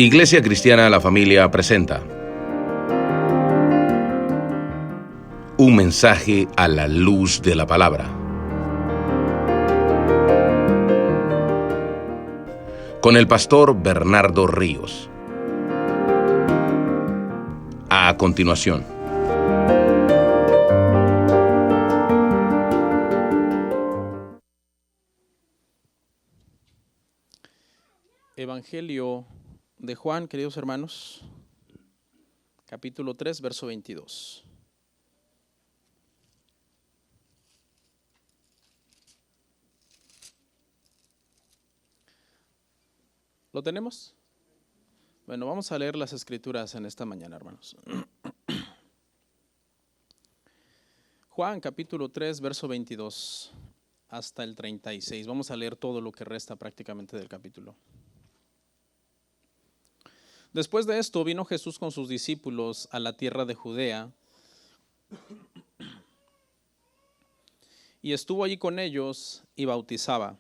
Iglesia Cristiana La Familia presenta un mensaje a la luz de la palabra, con el pastor Bernardo Ríos. A continuación. Evangelio de Juan, queridos hermanos, capítulo 3, verso 22. ¿Lo tenemos? Bueno, vamos a leer las escrituras en esta mañana, hermanos. Juan, capítulo 3, verso 22 hasta el 36. Vamos a leer todo lo que resta prácticamente del capítulo. Después de esto vino Jesús con sus discípulos a la tierra de Judea y estuvo allí con ellos y bautizaba.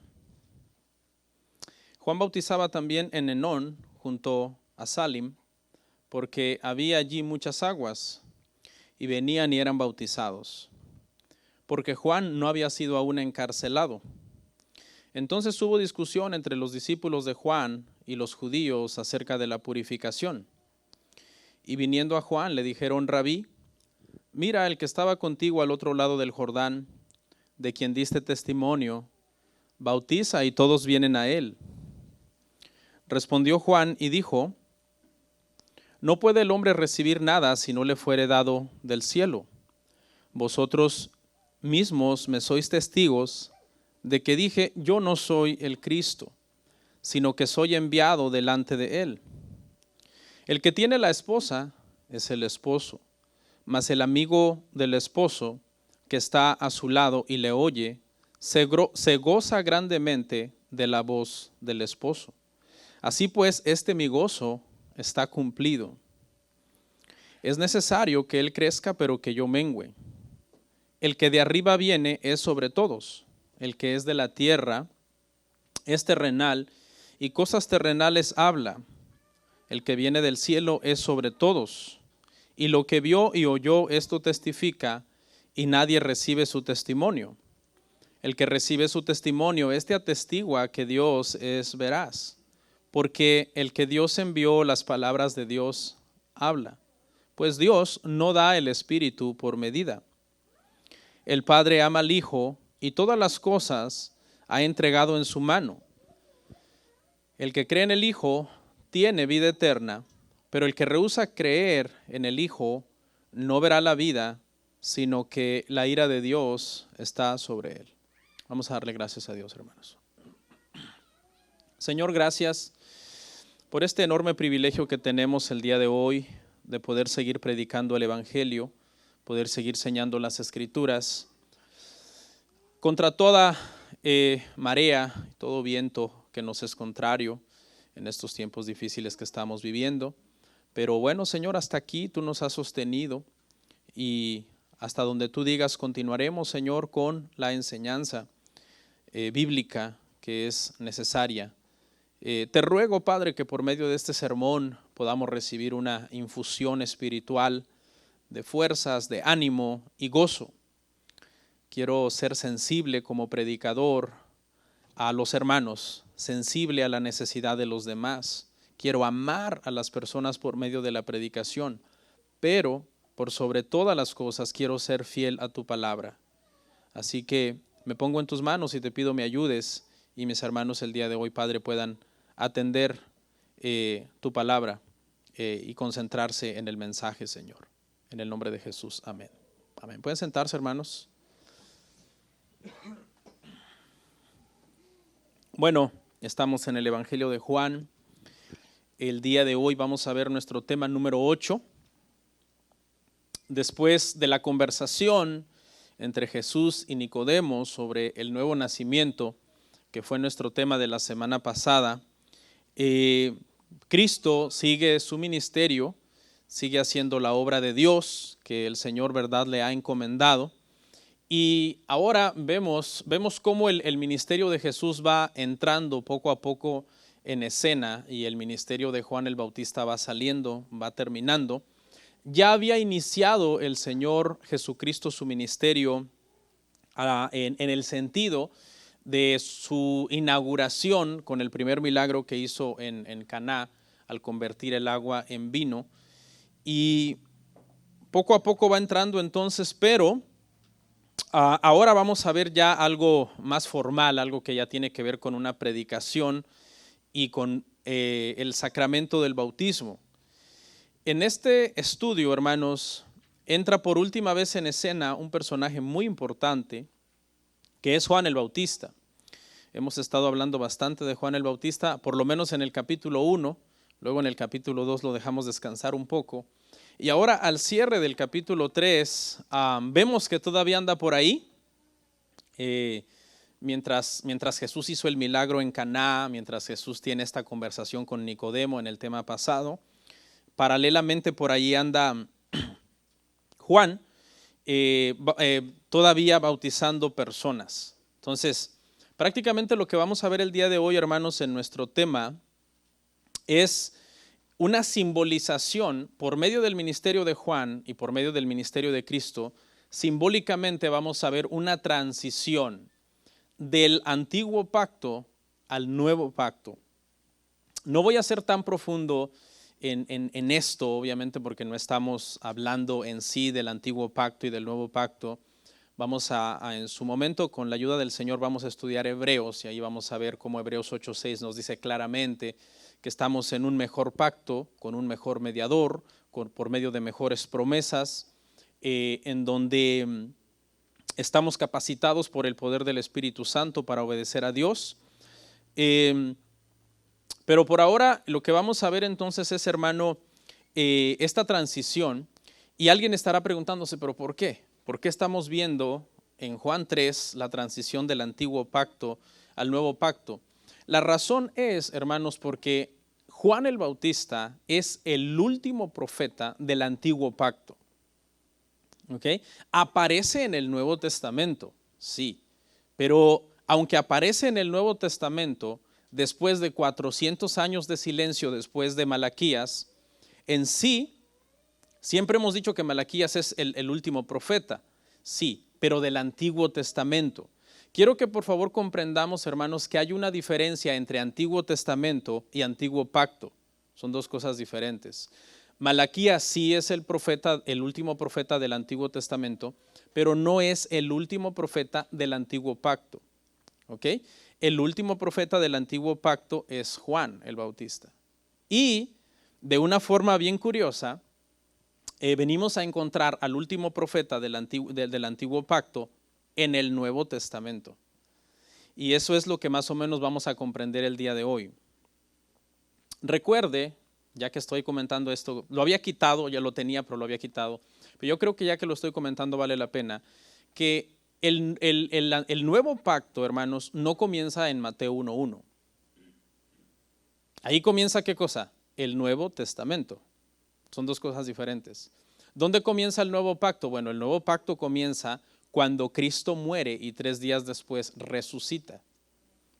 Juan bautizaba también en Enón, junto a Salim, porque había allí muchas aguas, y venían y eran bautizados, porque Juan no había sido aún encarcelado. Entonces hubo discusión entre los discípulos de Juan y los judíos acerca de la purificación. Y viniendo a Juan le dijeron: Rabí, mira, el que estaba contigo al otro lado del Jordán, de quien diste testimonio, bautiza y todos vienen a él. Respondió Juan y dijo: No puede el hombre recibir nada si no le fuere dado del cielo. Vosotros mismos me sois testigos de que dije: yo no soy el Cristo, sino que soy enviado delante de él. El que tiene la esposa es el esposo, mas el amigo del esposo que está a su lado y le oye, se goza grandemente de la voz del esposo. Así pues, mi gozo está cumplido. Es necesario que él crezca, pero que yo mengüe. El que de arriba viene es sobre todos. El que es de la tierra es terrenal y cosas terrenales habla. El que viene del cielo es sobre todos. Y lo que vio y oyó, esto testifica, y nadie recibe su testimonio. El que recibe su testimonio, atestigua que Dios es veraz, porque el que Dios envió, las palabras de Dios habla. Pues Dios no da el Espíritu por medida. El Padre ama al Hijo y todas las cosas ha entregado en su mano. El que cree en el Hijo tiene vida eterna, pero el que rehúsa creer en el Hijo no verá la vida, sino que la ira de Dios está sobre él. Vamos a darle gracias a Dios, hermanos. Señor, gracias por este enorme privilegio que tenemos el día de hoy de poder seguir predicando el Evangelio, poder seguir enseñando las Escrituras. Contra toda marea, todo viento que nos es contrario en estos tiempos difíciles que estamos viviendo. Pero bueno, Señor, hasta aquí tú nos has sostenido y hasta donde tú digas continuaremos, Señor, con la enseñanza bíblica que es necesaria. Te ruego, Padre, que por medio de este sermón podamos recibir una infusión espiritual de fuerzas, de ánimo y gozo. Quiero ser sensible como predicador a los hermanos, sensible a la necesidad de los demás. Quiero amar a las personas por medio de la predicación, pero por sobre todas las cosas quiero ser fiel a tu palabra. Así que me pongo en tus manos y te pido me ayudes y mis hermanos el día de hoy, Padre, puedan atender tu palabra y concentrarse en el mensaje, Señor. En el nombre de Jesús, amén. Amén. ¿Pueden sentarse, hermanos? Bueno, estamos en el Evangelio de Juan. El día de hoy vamos a ver nuestro tema número 8. Después de la conversación entre Jesús y Nicodemo sobre el nuevo nacimiento, que fue nuestro tema de la semana pasada, Cristo sigue su ministerio, sigue haciendo la obra de Dios que el Señor, verdad, le ha encomendado. Y ahora vemos cómo el ministerio de Jesús va entrando poco a poco en escena y el ministerio de Juan el Bautista va saliendo, va terminando. Ya había iniciado el Señor Jesucristo su ministerio en el sentido de su inauguración con el primer milagro que hizo en Caná al convertir el agua en vino. Y poco a poco va entrando entonces, pero ahora vamos a ver ya algo más formal, algo que ya tiene que ver con una predicación y con el sacramento del bautismo. En este estudio, hermanos, entra por última vez en escena un personaje muy importante, que es Juan el Bautista. Hemos estado hablando bastante de Juan el Bautista, por lo menos en el capítulo 1, luego en el capítulo 2 lo dejamos descansar un poco. Y ahora al cierre del capítulo 3, vemos que todavía anda por ahí, mientras Jesús hizo el milagro en Caná, mientras Jesús tiene esta conversación con Nicodemo en el tema pasado. Paralelamente por ahí anda Juan, todavía bautizando personas. Entonces, prácticamente lo que vamos a ver el día de hoy, hermanos, en nuestro tema es una simbolización por medio del ministerio de Juan y por medio del ministerio de Cristo. Simbólicamente vamos a ver una transición del antiguo pacto al nuevo pacto. No voy a ser tan profundo en esto, obviamente, porque no estamos hablando en sí del antiguo pacto y del nuevo pacto. Vamos en su momento, con la ayuda del Señor, vamos a estudiar Hebreos y ahí vamos a ver cómo Hebreos 8:6 nos dice claramente que estamos en un mejor pacto, con un mejor mediador, por medio de mejores promesas, en donde estamos capacitados por el poder del Espíritu Santo para obedecer a Dios. Pero por ahora lo que vamos a ver entonces es, hermano, esta transición, y alguien estará preguntándose, ¿pero por qué? ¿Por qué estamos viendo en Juan 3 la transición del antiguo pacto al nuevo pacto? La razón es, hermanos, porque Juan el Bautista es el último profeta del antiguo pacto. ¿Okay? Aparece en el Nuevo Testamento, sí, pero aunque aparece en el Nuevo Testamento, después de 400 años de silencio después de Malaquías, en sí, siempre hemos dicho que Malaquías es el último profeta, sí, pero del Antiguo Testamento. Quiero que por favor comprendamos, hermanos, que hay una diferencia entre Antiguo Testamento y Antiguo Pacto. Son dos cosas diferentes. Malaquías sí es el profeta, el último profeta del Antiguo Testamento, pero no es el último profeta del Antiguo Pacto. ¿Ok? El último profeta del Antiguo Pacto es Juan el Bautista. Y de una forma bien curiosa, venimos a encontrar al último profeta del Antiguo Pacto en el Nuevo Testamento. Y eso es lo que más o menos vamos a comprender el día de hoy. Recuerde, ya que estoy comentando esto, lo había quitado, ya lo tenía, pero lo había quitado. Pero yo creo que ya que lo estoy comentando vale la pena, que el nuevo pacto, hermanos, no comienza en Mateo 1:1. Ahí comienza, ¿qué cosa? El Nuevo Testamento. Son dos cosas diferentes. ¿Dónde comienza el nuevo pacto? Bueno, el nuevo pacto comienza cuando Cristo muere y 3 días después resucita.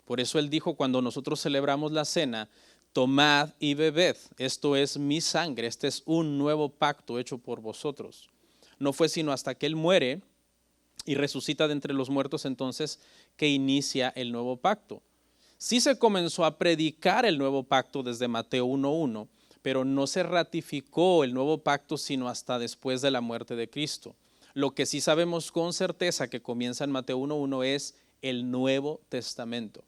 Por eso Él dijo, cuando nosotros celebramos la cena, tomad y bebed, esto es mi sangre, este es un nuevo pacto hecho por vosotros. No fue sino hasta que Él muere y resucita de entre los muertos entonces que inicia el nuevo pacto. Sí se comenzó a predicar el nuevo pacto desde Mateo 1:1, pero no se ratificó el nuevo pacto sino hasta después de la muerte de Cristo. Lo que sí sabemos con certeza que comienza en Mateo 1:1 es el Nuevo Testamento.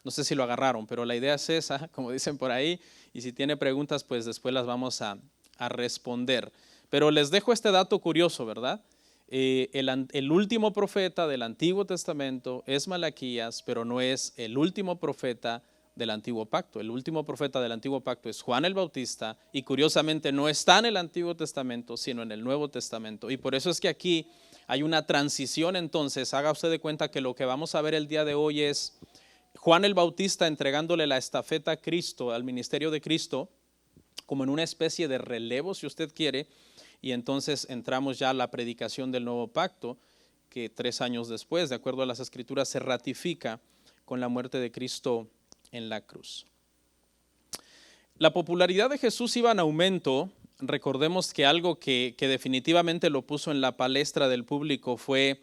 No sé si lo agarraron, pero la idea es esa, como dicen por ahí, y si tiene preguntas, pues después las vamos a responder. Pero les dejo este dato curioso, ¿verdad? El último profeta del Antiguo Testamento es Malaquías, pero no es el último profeta del Antiguo Pacto. El último profeta del Antiguo Pacto es Juan el Bautista y curiosamente no está en el Antiguo Testamento, sino en el Nuevo Testamento. Y por eso es que aquí hay una transición entonces. Haga usted de cuenta que lo que vamos a ver el día de hoy es Juan el Bautista entregándole la estafeta a Cristo, al ministerio de Cristo, como en una especie de relevo, si usted quiere, y entonces entramos ya a la predicación del nuevo pacto, que 3 años después, de acuerdo a las Escrituras, se ratifica con la muerte de Cristo en la cruz. La popularidad de Jesús iba en aumento. Recordemos que algo que definitivamente lo puso en la palestra del público fue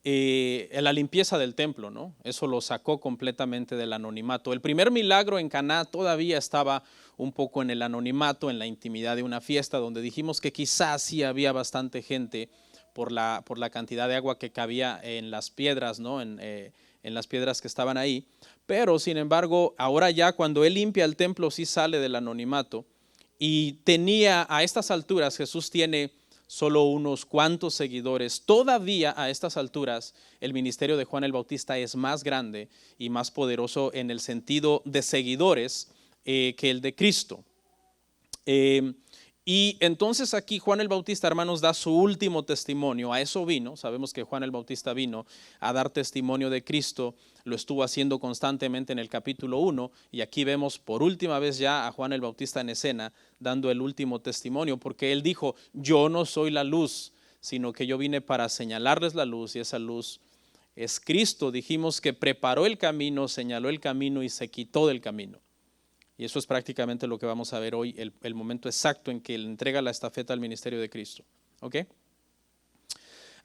la limpieza del templo, ¿no? Eso lo sacó completamente del anonimato. El primer milagro en Caná todavía estaba un poco en el anonimato, en la intimidad de una fiesta, donde dijimos que quizás sí había bastante gente por la cantidad de agua que cabía en las piedras, ¿no? En las piedras que estaban ahí. Pero, sin embargo, ahora ya cuando él limpia el templo sí sale del anonimato. Y tenía, a estas alturas, Jesús tiene solo unos cuantos seguidores. Todavía a estas alturas el ministerio de Juan el Bautista es más grande y más poderoso en el sentido de seguidores que el de Cristo. Y entonces aquí Juan el Bautista, hermanos, da su último testimonio. A eso vino. Sabemos que Juan el Bautista vino a dar testimonio de Cristo. Lo estuvo haciendo constantemente en el capítulo 1. Y aquí vemos por última vez ya a Juan el Bautista en escena dando el último testimonio. Porque él dijo, yo no soy la luz, sino que yo vine para señalarles la luz. Y esa luz es Cristo. Dijimos que preparó el camino, señaló el camino y se quitó del camino. Y eso es prácticamente lo que vamos a ver hoy, el momento exacto en que él entrega la estafeta al ministerio de Cristo. ¿Ok?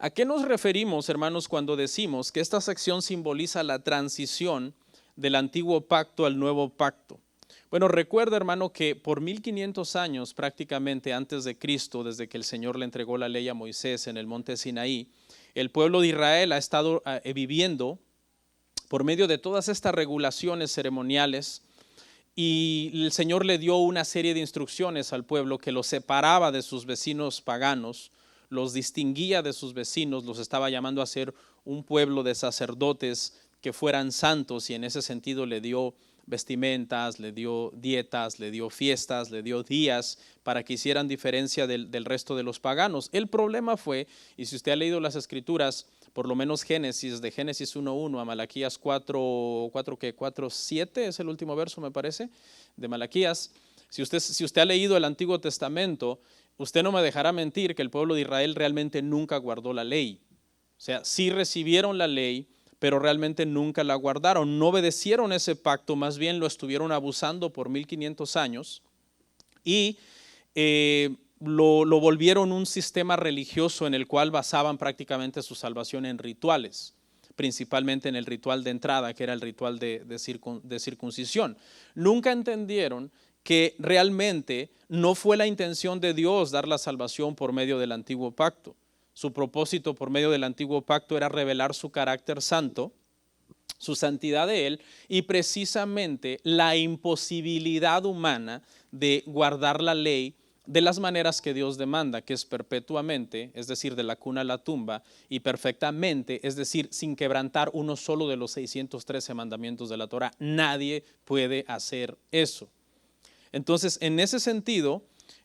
¿A qué nos referimos, hermanos, cuando decimos que esta sección simboliza la transición del antiguo pacto al nuevo pacto? Bueno, recuerda, hermano, que por 1500 años prácticamente antes de Cristo, desde que el Señor le entregó la ley a Moisés en el monte Sinaí, el pueblo de Israel ha estado viviendo por medio de todas estas regulaciones ceremoniales. Y el Señor le dio una serie de instrucciones al pueblo que los separaba de sus vecinos paganos, los distinguía de sus vecinos, los estaba llamando a ser un pueblo de sacerdotes que fueran santos, y en ese sentido le dio vestimentas, le dio dietas, le dio fiestas, le dio días para que hicieran diferencia del resto de los paganos. El problema fue, y si usted ha leído las Escrituras, por lo menos Génesis, de Génesis 1:1 a Malaquías 4:7 es el último verso, me parece, de Malaquías. Si usted ha leído el Antiguo Testamento, usted no me dejará mentir que el pueblo de Israel realmente nunca guardó la ley. O sea, sí recibieron la ley, pero realmente nunca la guardaron. No obedecieron ese pacto, más bien lo estuvieron abusando por 1500 años y lo volvieron un sistema religioso en el cual basaban prácticamente su salvación en rituales, principalmente en el ritual de entrada, que era el ritual de circuncisión. Nunca entendieron que realmente no fue la intención de Dios dar la salvación por medio del antiguo pacto. Su propósito por medio del antiguo pacto era revelar su carácter santo, su santidad de Él, y precisamente la imposibilidad humana de guardar la ley de las maneras que Dios demanda, que es perpetuamente, es decir, de la cuna a la tumba, y perfectamente, es decir, sin quebrantar uno solo de los 613 mandamientos de la Torah. Nadie puede hacer eso. Entonces, en ese sentido,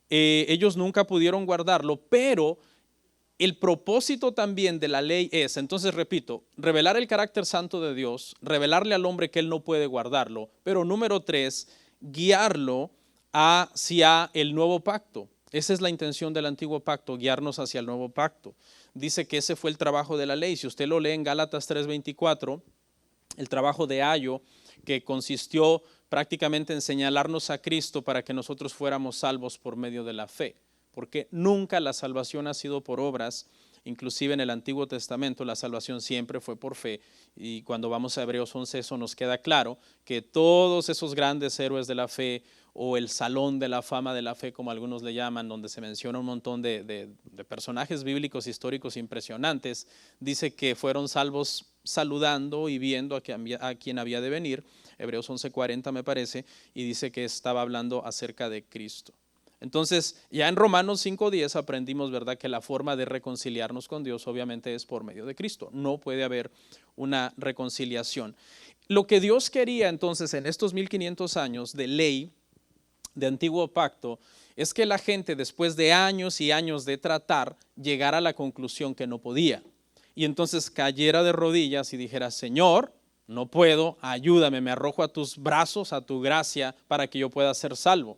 ellos nunca pudieron guardarlo, pero el propósito también de la ley es, entonces repito, revelar el carácter santo de Dios, revelarle al hombre que él no puede guardarlo, pero número 3, guiarlo hacia el nuevo pacto. Esa es la intención del antiguo pacto, guiarnos hacia el nuevo pacto. Dice que ese fue el trabajo de la ley. Si usted lo lee en Gálatas 3:24, el trabajo de Ayo, que consistió prácticamente en señalarnos a Cristo para que nosotros fuéramos salvos por medio de la fe. Porque nunca la salvación ha sido por obras, inclusive en el Antiguo Testamento la salvación siempre fue por fe, y cuando vamos a Hebreos 11 eso nos queda claro, que todos esos grandes héroes de la fe, o el salón de la fama de la fe como algunos le llaman, donde se menciona un montón de personajes bíblicos históricos impresionantes, dice que fueron salvos saludando y viendo a quien había de venir, Hebreos 11:40 me parece, y dice que estaba hablando acerca de Cristo. Entonces, ya en Romanos 5:10 aprendimos, ¿verdad?, que la forma de reconciliarnos con Dios obviamente es por medio de Cristo. No puede haber una reconciliación. Lo que Dios quería entonces en estos 1500 años de ley, de antiguo pacto, es que la gente, después de años y años de tratar, llegara a la conclusión que no podía. Y entonces cayera de rodillas y dijera, Señor, no puedo, ayúdame, me arrojo a tus brazos, a tu gracia, para que yo pueda ser salvo.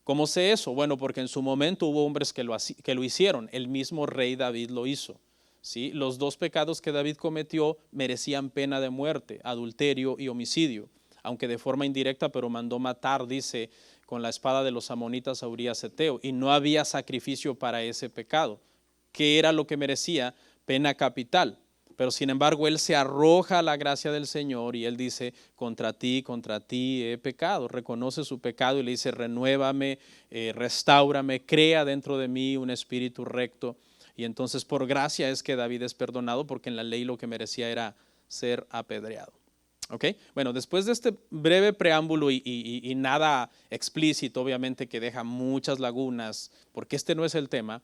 ¿Cómo sé eso? Bueno, porque en su momento hubo hombres que lo hicieron. El mismo rey David lo hizo. ¿Sí? Los 2 pecados que David cometió merecían pena de muerte, adulterio y homicidio. Aunque de forma indirecta, pero mandó matar, dice con la espada de los amonitas a Urías Eteo, y no había sacrificio para ese pecado, que era lo que merecía pena capital. Pero sin embargo, él se arroja a la gracia del Señor y él dice, contra ti he pecado. Reconoce su pecado y le dice, renuévame, restáurame, crea dentro de mí un espíritu recto. Y entonces por gracia es que David es perdonado, porque en la ley lo que merecía era ser apedreado. ¿Okay? Bueno, después de este breve preámbulo y nada explícito, obviamente que deja muchas lagunas, porque este no es el tema,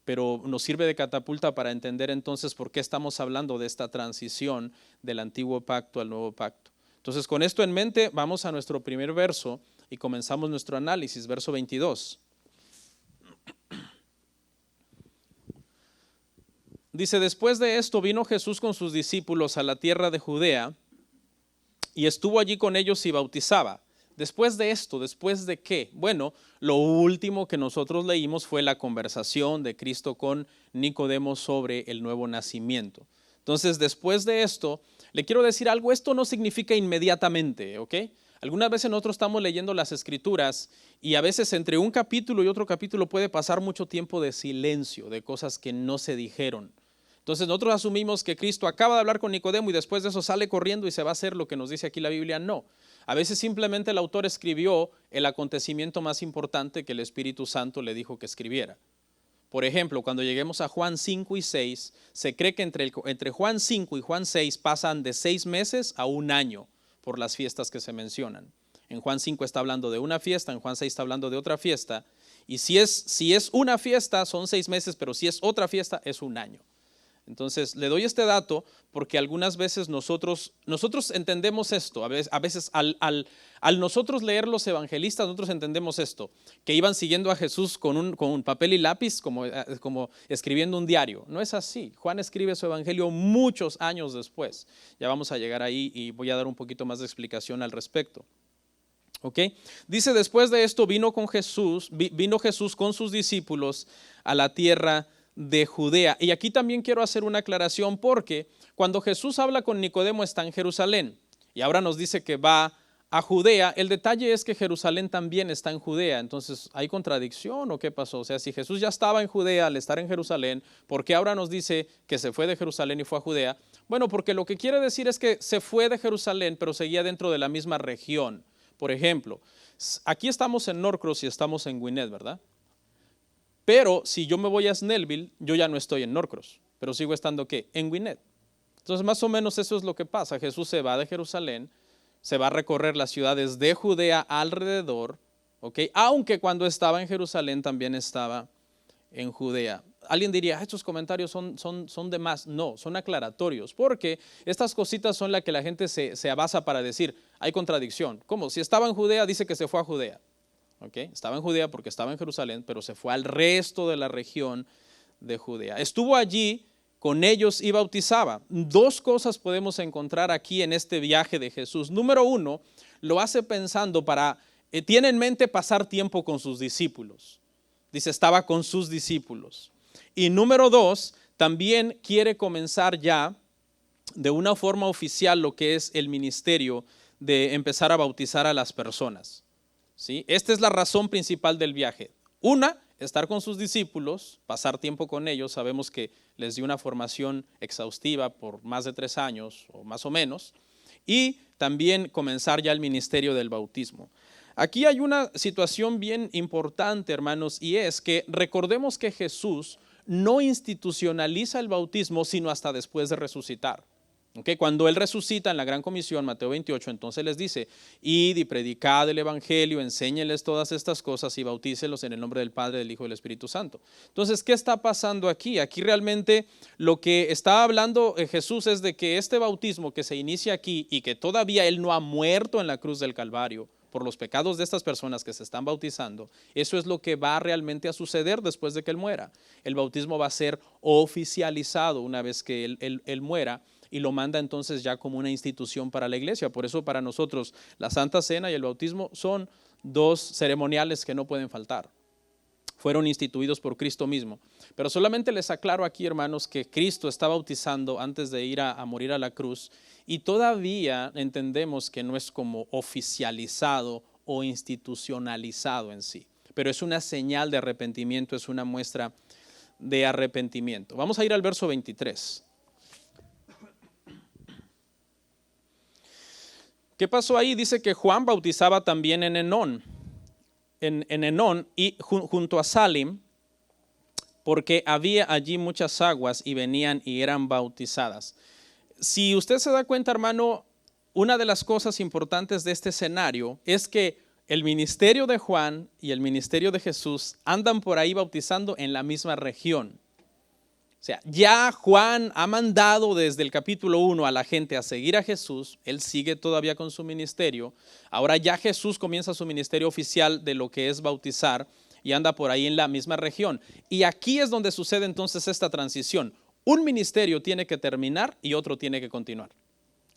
pero nos sirve de catapulta para entender entonces por qué estamos hablando de esta transición del antiguo pacto al nuevo pacto. Entonces, con esto en mente, vamos a nuestro primer verso y comenzamos nuestro análisis, verso 22. Dice, después de esto vino Jesús con sus discípulos a la tierra de Judea y estuvo allí con ellos y bautizaba. Después de esto, ¿después de qué? Bueno, lo último que nosotros leímos fue la conversación de Cristo con Nicodemo sobre el nuevo nacimiento. Entonces, después de esto, le quiero decir algo, esto no significa inmediatamente, ¿ok? Algunas veces nosotros estamos leyendo las Escrituras y a veces entre un capítulo y otro capítulo puede pasar mucho tiempo de silencio, de cosas que no se dijeron. Entonces nosotros asumimos que Cristo acaba de hablar con Nicodemo y después de eso sale corriendo y se va a hacer lo que nos dice aquí la Biblia. No, a veces simplemente el autor escribió el acontecimiento más importante que el Espíritu Santo le dijo que escribiera. Por ejemplo, cuando lleguemos a Juan 5 y 6, se cree que entre Juan 5 y Juan 6 pasan de 6 meses a un año por las fiestas que se mencionan. En Juan 5 está hablando de una fiesta, en Juan 6 está hablando de otra fiesta. Y si es una fiesta son 6 meses, pero si es otra fiesta es un año. Entonces, le doy este dato porque algunas veces nosotros entendemos esto. A veces al nosotros leer los evangelistas, nosotros entendemos esto, que iban siguiendo a Jesús con un papel y lápiz, como escribiendo un diario. No es así. Juan escribe su evangelio muchos años después. Ya vamos a llegar ahí y voy a dar un poquito más de explicación al respecto. ¿Okay? Dice, después de esto vino Jesús con sus discípulos a la tierra de Judea. Y aquí también quiero hacer una aclaración porque cuando Jesús habla con Nicodemo está en Jerusalén y ahora nos dice que va a Judea. El detalle es que Jerusalén también está en Judea. Entonces, ¿hay contradicción o qué pasó? O sea, si Jesús ya estaba en Judea al estar en Jerusalén, ¿por qué ahora nos dice que se fue de Jerusalén y fue a Judea? Bueno, porque lo que quiere decir es que se fue de Jerusalén, pero seguía dentro de la misma región. Por ejemplo, aquí estamos en Norcross y estamos en Gwinnett, ¿verdad? Pero si yo me voy a Snellville, yo ya no estoy en Norcross, pero sigo estando ¿qué? En Gwinnett. Entonces más o menos eso es lo que pasa. Jesús se va de Jerusalén, se va a recorrer las ciudades de Judea alrededor, ¿ok? Aunque cuando estaba en Jerusalén también estaba en Judea. Alguien diría, estos comentarios son de más. No, son aclaratorios, porque estas cositas son las que la gente se basa para decir, hay contradicción. ¿Cómo? Si estaba en Judea, dice que se fue a Judea. Okay. Estaba en Judea porque estaba en Jerusalén, pero se fue al resto de la región de Judea. Estuvo allí con ellos y bautizaba. Dos cosas podemos encontrar aquí en este viaje de Jesús. Número uno, lo hace pensando tiene en mente pasar tiempo con sus discípulos. Dice, estaba con sus discípulos. Y número dos, también quiere comenzar ya de una forma oficial lo que es el ministerio de empezar a bautizar a las personas. ¿Sí? Esta es la razón principal del viaje. Una, estar con sus discípulos, pasar tiempo con ellos. Sabemos que les dio una formación exhaustiva por más de 3 años o más o menos. Y también comenzar ya el ministerio del bautismo. Aquí hay una situación bien importante, hermanos, y es que recordemos que Jesús no institucionaliza el bautismo sino hasta después de resucitar. Okay, cuando Él resucita en la Gran Comisión, Mateo 28, entonces les dice, id y predicad el Evangelio, enséñeles todas estas cosas y bautícelos en el nombre del Padre, del Hijo y del Espíritu Santo. Entonces, ¿qué está pasando aquí? Aquí realmente lo que está hablando Jesús es de que este bautismo que se inicia aquí y que todavía Él no ha muerto en la cruz del Calvario por los pecados de estas personas que se están bautizando, eso es lo que va realmente a suceder después de que Él muera. El bautismo va a ser oficializado una vez que Él muera, y lo manda entonces ya como una institución para la iglesia. Por eso para nosotros la Santa Cena y el bautismo son 2 ceremoniales que no pueden faltar. Fueron instituidos por Cristo mismo. Pero solamente les aclaro aquí, hermanos, que Cristo está bautizando antes de ir a morir a la cruz y todavía entendemos que no es como oficializado o institucionalizado en sí. Pero es una señal de arrepentimiento, es una muestra de arrepentimiento. Vamos a ir al verso 23. ¿Qué pasó ahí? Dice que Juan bautizaba también en Enón, y junto a Salim, porque había allí muchas aguas y venían y eran bautizadas. Si usted se da cuenta, hermano, una de las cosas importantes de este escenario es que el ministerio de Juan y el ministerio de Jesús andan por ahí bautizando en la misma región. O sea, ya Juan ha mandado desde el capítulo 1 a la gente a seguir a Jesús. Él sigue todavía con su ministerio. Ahora ya Jesús comienza su ministerio oficial de lo que es bautizar y anda por ahí en la misma región. Y aquí es donde sucede entonces esta transición. Un ministerio tiene que terminar y otro tiene que continuar.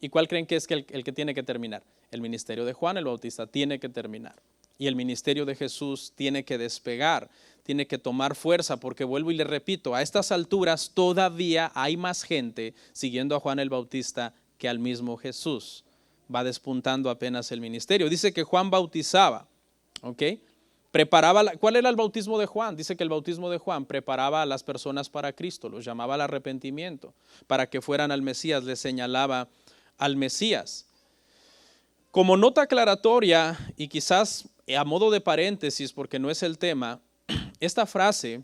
¿Y cuál creen que es el que tiene que terminar? El ministerio de Juan el Bautista tiene que terminar. Y el ministerio de Jesús tiene que despegar, tiene que tomar fuerza, porque vuelvo y le repito, a estas alturas todavía hay más gente siguiendo a Juan el Bautista que al mismo Jesús. Va despuntando apenas el ministerio. Dice que Juan bautizaba, ¿ok? ¿Cuál era el bautismo de Juan? Dice que el bautismo de Juan preparaba a las personas para Cristo, los llamaba al arrepentimiento, para que fueran al Mesías, les señalaba al Mesías. Como nota aclaratoria y quizás a modo de paréntesis, porque no es el tema, esta frase,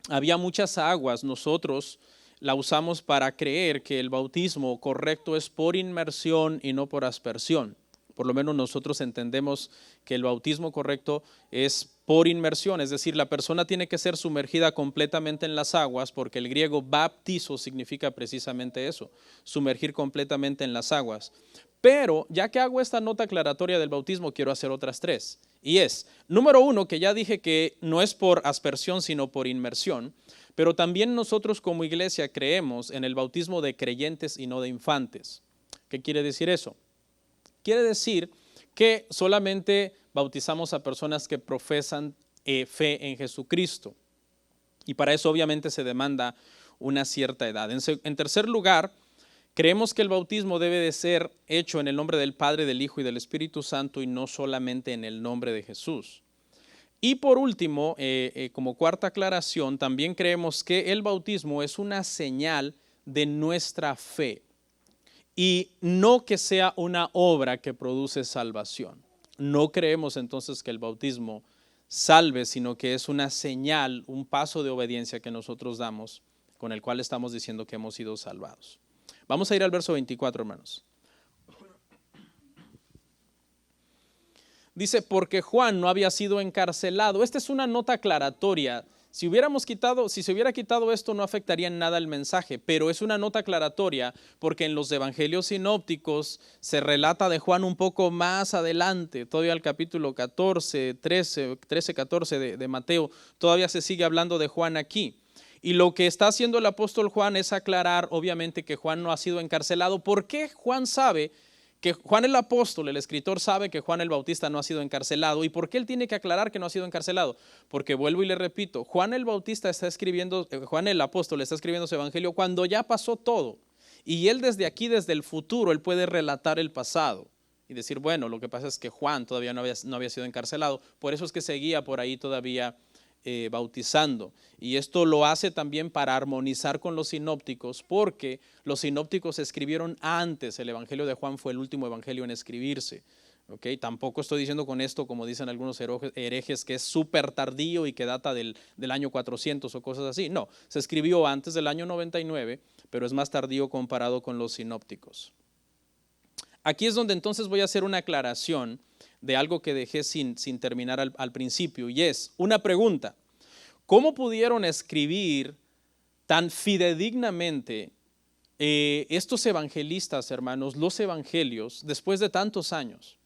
había muchas aguas, nosotros la usamos para creer que el bautismo correcto es por inmersión y no por aspersión. Por lo menos nosotros entendemos que el bautismo correcto es por inmersión, es decir, la persona tiene que ser sumergida completamente en las aguas, porque el griego baptizo significa precisamente eso, sumergir completamente en las aguas. Pero ya que hago esta nota aclaratoria del bautismo, quiero hacer otras tres. Y es, número uno, que ya dije que no es por aspersión, sino por inmersión, pero también nosotros como iglesia creemos en el bautismo de creyentes y no de infantes. ¿Qué quiere decir eso? Quiere decir que solamente bautizamos a personas que profesan fe en Jesucristo. Y para eso obviamente se demanda una cierta edad. En tercer lugar, creemos que el bautismo debe de ser hecho en el nombre del Padre, del Hijo y del Espíritu Santo y no solamente en el nombre de Jesús. Y por último, como cuarta aclaración, también creemos que el bautismo es una señal de nuestra fe y no que sea una obra que produce salvación. No creemos entonces que el bautismo salve, sino que es una señal, un paso de obediencia que nosotros damos con el cual estamos diciendo que hemos sido salvados. Vamos a ir al verso 24, hermanos. Dice, porque Juan no había sido encarcelado. Esta es una nota aclaratoria. Si se hubiera quitado esto, no afectaría en nada el mensaje, pero es una nota aclaratoria porque en los evangelios sinópticos se relata de Juan un poco más adelante, todavía al capítulo 14, 14 de Mateo, todavía se sigue hablando de Juan aquí. Y lo que está haciendo el apóstol Juan es aclarar, obviamente, que Juan no ha sido encarcelado. ¿Por qué Juan sabe que Juan el apóstol, el escritor, sabe que Juan el Bautista no ha sido encarcelado? ¿Y por qué él tiene que aclarar que no ha sido encarcelado? Porque vuelvo y le repito, Juan el apóstol está escribiendo su evangelio cuando ya pasó todo. Y él desde aquí, desde el futuro, él puede relatar el pasado y decir, bueno, lo que pasa es que Juan todavía no había sido encarcelado. Por eso es que seguía por ahí todavía bautizando. Y esto lo hace también para armonizar con los sinópticos, porque los sinópticos escribieron antes. El evangelio de Juan fue el último evangelio en escribirse. ¿Okay? Tampoco estoy diciendo con esto, como dicen algunos herejes, que es súper tardío y que data del año 400 o cosas así. No, se escribió antes del año 99, pero es más tardío comparado con los sinópticos. Aquí es donde entonces voy a hacer una aclaración de algo que dejé sin terminar al principio, y es una pregunta. ¿Cómo pudieron escribir tan fidedignamente estos evangelistas, hermanos, los evangelios, después de tantos años?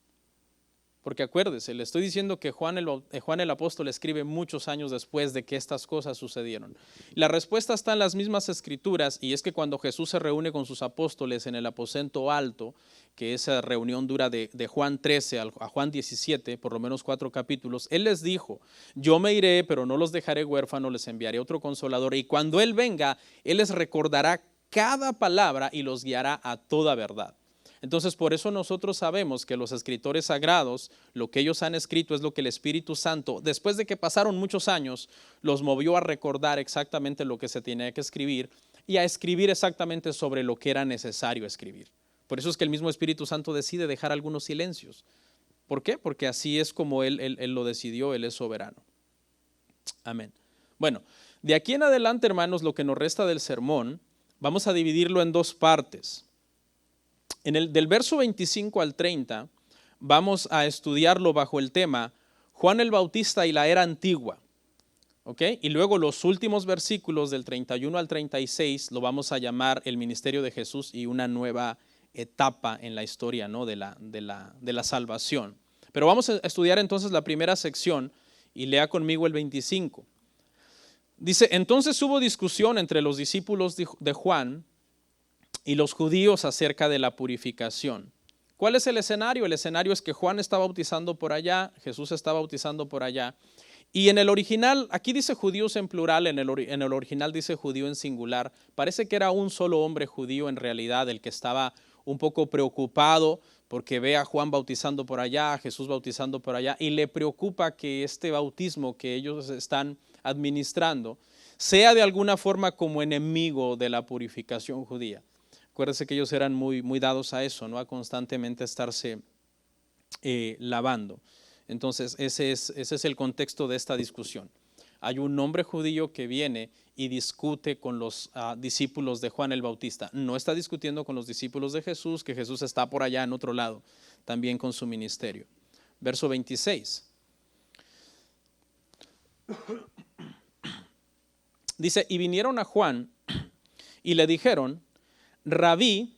Porque acuérdese, le estoy diciendo que Juan el apóstol escribe muchos años después de que estas cosas sucedieron. La respuesta está en las mismas escrituras, y es que cuando Jesús se reúne con sus apóstoles en el aposento alto, que esa reunión dura de Juan 13 a Juan 17, por lo menos 4 capítulos, Él les dijo, yo me iré, pero no los dejaré huérfanos, les enviaré otro consolador, y cuando Él venga, Él les recordará cada palabra y los guiará a toda verdad. Entonces, por eso nosotros sabemos que los escritores sagrados, lo que ellos han escrito es lo que el Espíritu Santo, después de que pasaron muchos años, los movió a recordar exactamente lo que se tenía que escribir y a escribir exactamente sobre lo que era necesario escribir. Por eso es que el mismo Espíritu Santo decide dejar algunos silencios. ¿Por qué? Porque así es como Él lo decidió, Él es soberano. Amén. Bueno, de aquí en adelante, hermanos, lo que nos resta del sermón, vamos a dividirlo en dos partes. Del verso 25 al 30, vamos a estudiarlo bajo el tema Juan el Bautista y la era antigua. ¿Ok? Y luego los últimos versículos del 31 al 36 lo vamos a llamar el ministerio de Jesús y una nueva etapa en la historia, ¿no? de la salvación. Pero vamos a estudiar entonces la primera sección y lea conmigo el 25. Dice, entonces hubo discusión entre los discípulos de Juan y los judíos acerca de la purificación. ¿Cuál es el escenario? El escenario es que Juan está bautizando por allá, Jesús está bautizando por allá. Y en el original, aquí dice judíos en plural, en el original dice judío en singular. Parece que era un solo hombre judío en realidad el que estaba un poco preocupado porque ve a Juan bautizando por allá, a Jesús bautizando por allá, y le preocupa que este bautismo que ellos están administrando sea de alguna forma como enemigo de la purificación judía. Acuérdense que ellos eran muy dados a eso, ¿no? A constantemente estarse lavando. Entonces, ese es el contexto de esta discusión. Hay un hombre judío que viene y discute con los discípulos de Juan el Bautista. No está discutiendo con los discípulos de Jesús, que Jesús está por allá en otro lado, también con su ministerio. Verso 26. Dice, y vinieron a Juan y le dijeron, Rabí,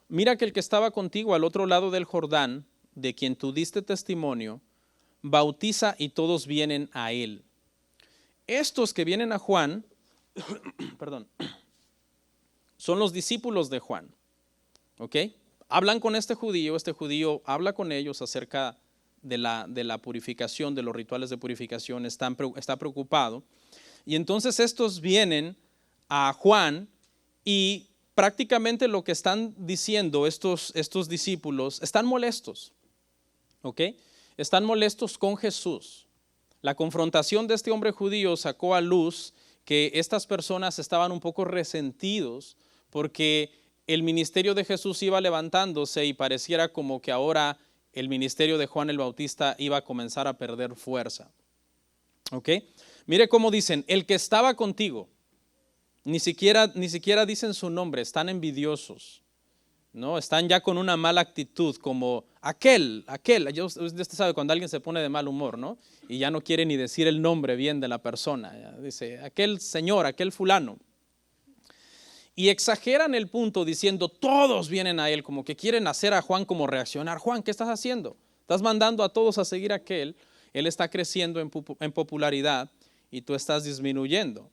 mira que el que estaba contigo al otro lado del Jordán, de quien tú diste testimonio, bautiza y todos vienen a él. Estos que vienen a Juan, perdón, son los discípulos de Juan. ¿Ok? Hablan con este judío habla con ellos acerca de la purificación, de los rituales de purificación, está preocupado. Y entonces estos vienen a Juan y prácticamente lo que están diciendo estos discípulos, están molestos. ¿Ok? Están molestos con Jesús. La confrontación de este hombre judío sacó a luz que estas personas estaban un poco resentidos porque el ministerio de Jesús iba levantándose y pareciera como que ahora el ministerio de Juan el Bautista iba a comenzar a perder fuerza. ¿Ok? Mire cómo dicen, el que estaba contigo, ni siquiera dicen su nombre, están envidiosos. ¿No? Están ya con una mala actitud, como aquel, usted sabe cuando alguien se pone de mal humor, ¿no? Y ya no quiere ni decir el nombre bien de la persona, ya dice, aquel señor, aquel fulano. Y exageran el punto diciendo, todos vienen a él, como que quieren hacer a Juan como reaccionar. Juan, ¿qué estás haciendo? Estás mandando a todos a seguir a aquel, él está creciendo en popularidad y tú estás disminuyendo.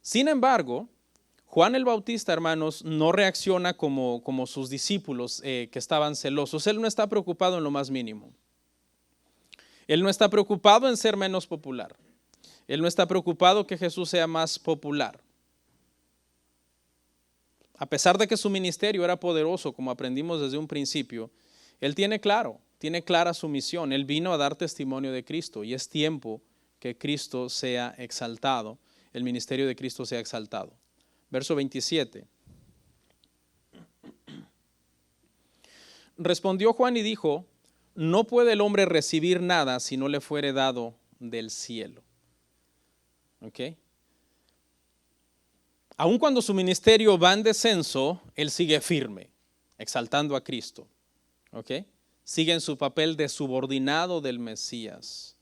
Sin embargo, Juan el Bautista, hermanos, no reacciona como sus discípulos que estaban celosos. Él no está preocupado en lo más mínimo. Él no está preocupado en ser menos popular. Él no está preocupado que Jesús sea más popular. A pesar de que su ministerio era poderoso, como aprendimos desde un principio, él tiene clara su misión. Él vino a dar testimonio de Cristo y es tiempo que Cristo sea exaltado, el ministerio de Cristo sea exaltado. Verso 27. Respondió Juan y dijo, no puede el hombre recibir nada si no le fuere dado del cielo. ¿Ok? Aun cuando su ministerio va en descenso, él sigue firme, exaltando a Cristo. ¿Ok? Sigue en su papel de subordinado del Mesías.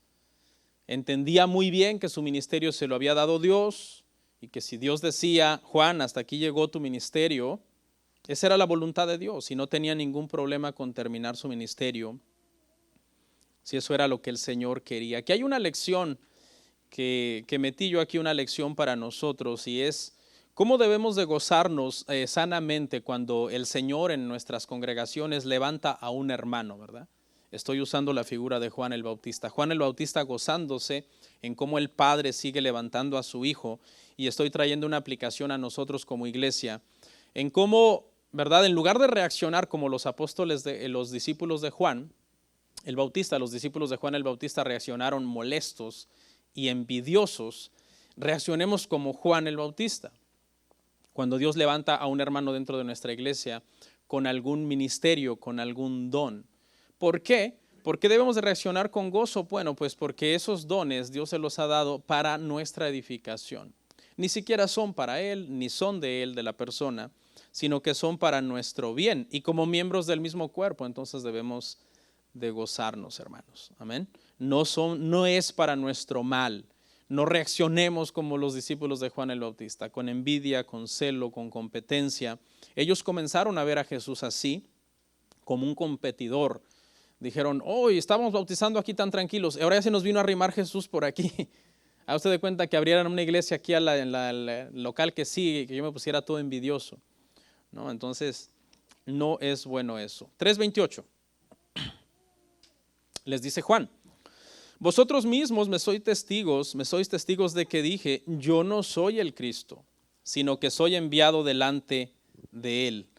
Entendía muy bien que su ministerio se lo había dado Dios, y que si Dios decía, Juan, hasta aquí llegó tu ministerio, esa era la voluntad de Dios y no tenía ningún problema con terminar su ministerio, si eso era lo que el Señor quería. Aquí hay una lección que metí yo aquí, una lección para nosotros, y es cómo debemos de gozarnos sanamente cuando el Señor en nuestras congregaciones levanta a un hermano, ¿verdad? Estoy usando la figura de Juan el Bautista. Juan el Bautista gozándose en cómo el Padre sigue levantando a su Hijo, y estoy trayendo una aplicación a nosotros como iglesia. en cómo, ¿verdad? En lugar de reaccionar como los apóstoles, los discípulos de Juan el Bautista, los discípulos de Juan el Bautista reaccionaron molestos y envidiosos, reaccionemos como Juan el Bautista. Cuando Dios levanta a un hermano dentro de nuestra iglesia con algún ministerio, con algún don. ¿Por qué? ¿Por qué debemos de reaccionar con gozo? Bueno, pues porque esos dones Dios se los ha dado para nuestra edificación. Ni siquiera son para Él, ni son de Él, de la persona, sino que son para nuestro bien. Y como miembros del mismo cuerpo, entonces debemos de gozarnos, hermanos. Amén. No es para nuestro mal. No reaccionemos como los discípulos de Juan el Bautista, con envidia, con celo, con competencia. Ellos comenzaron a ver a Jesús así, como un competidor. Dijeron, hoy estábamos bautizando aquí tan tranquilos, ahora ya se nos vino a arrimar Jesús por aquí. ¿A usted de cuenta que abrieran una iglesia aquí en la local que sigue, que yo me pusiera todo envidioso? ¿No? Entonces, no es bueno eso. 3:28. Les dice Juan, vosotros mismos me sois testigos de que dije, yo no soy el Cristo, sino que soy enviado delante de él.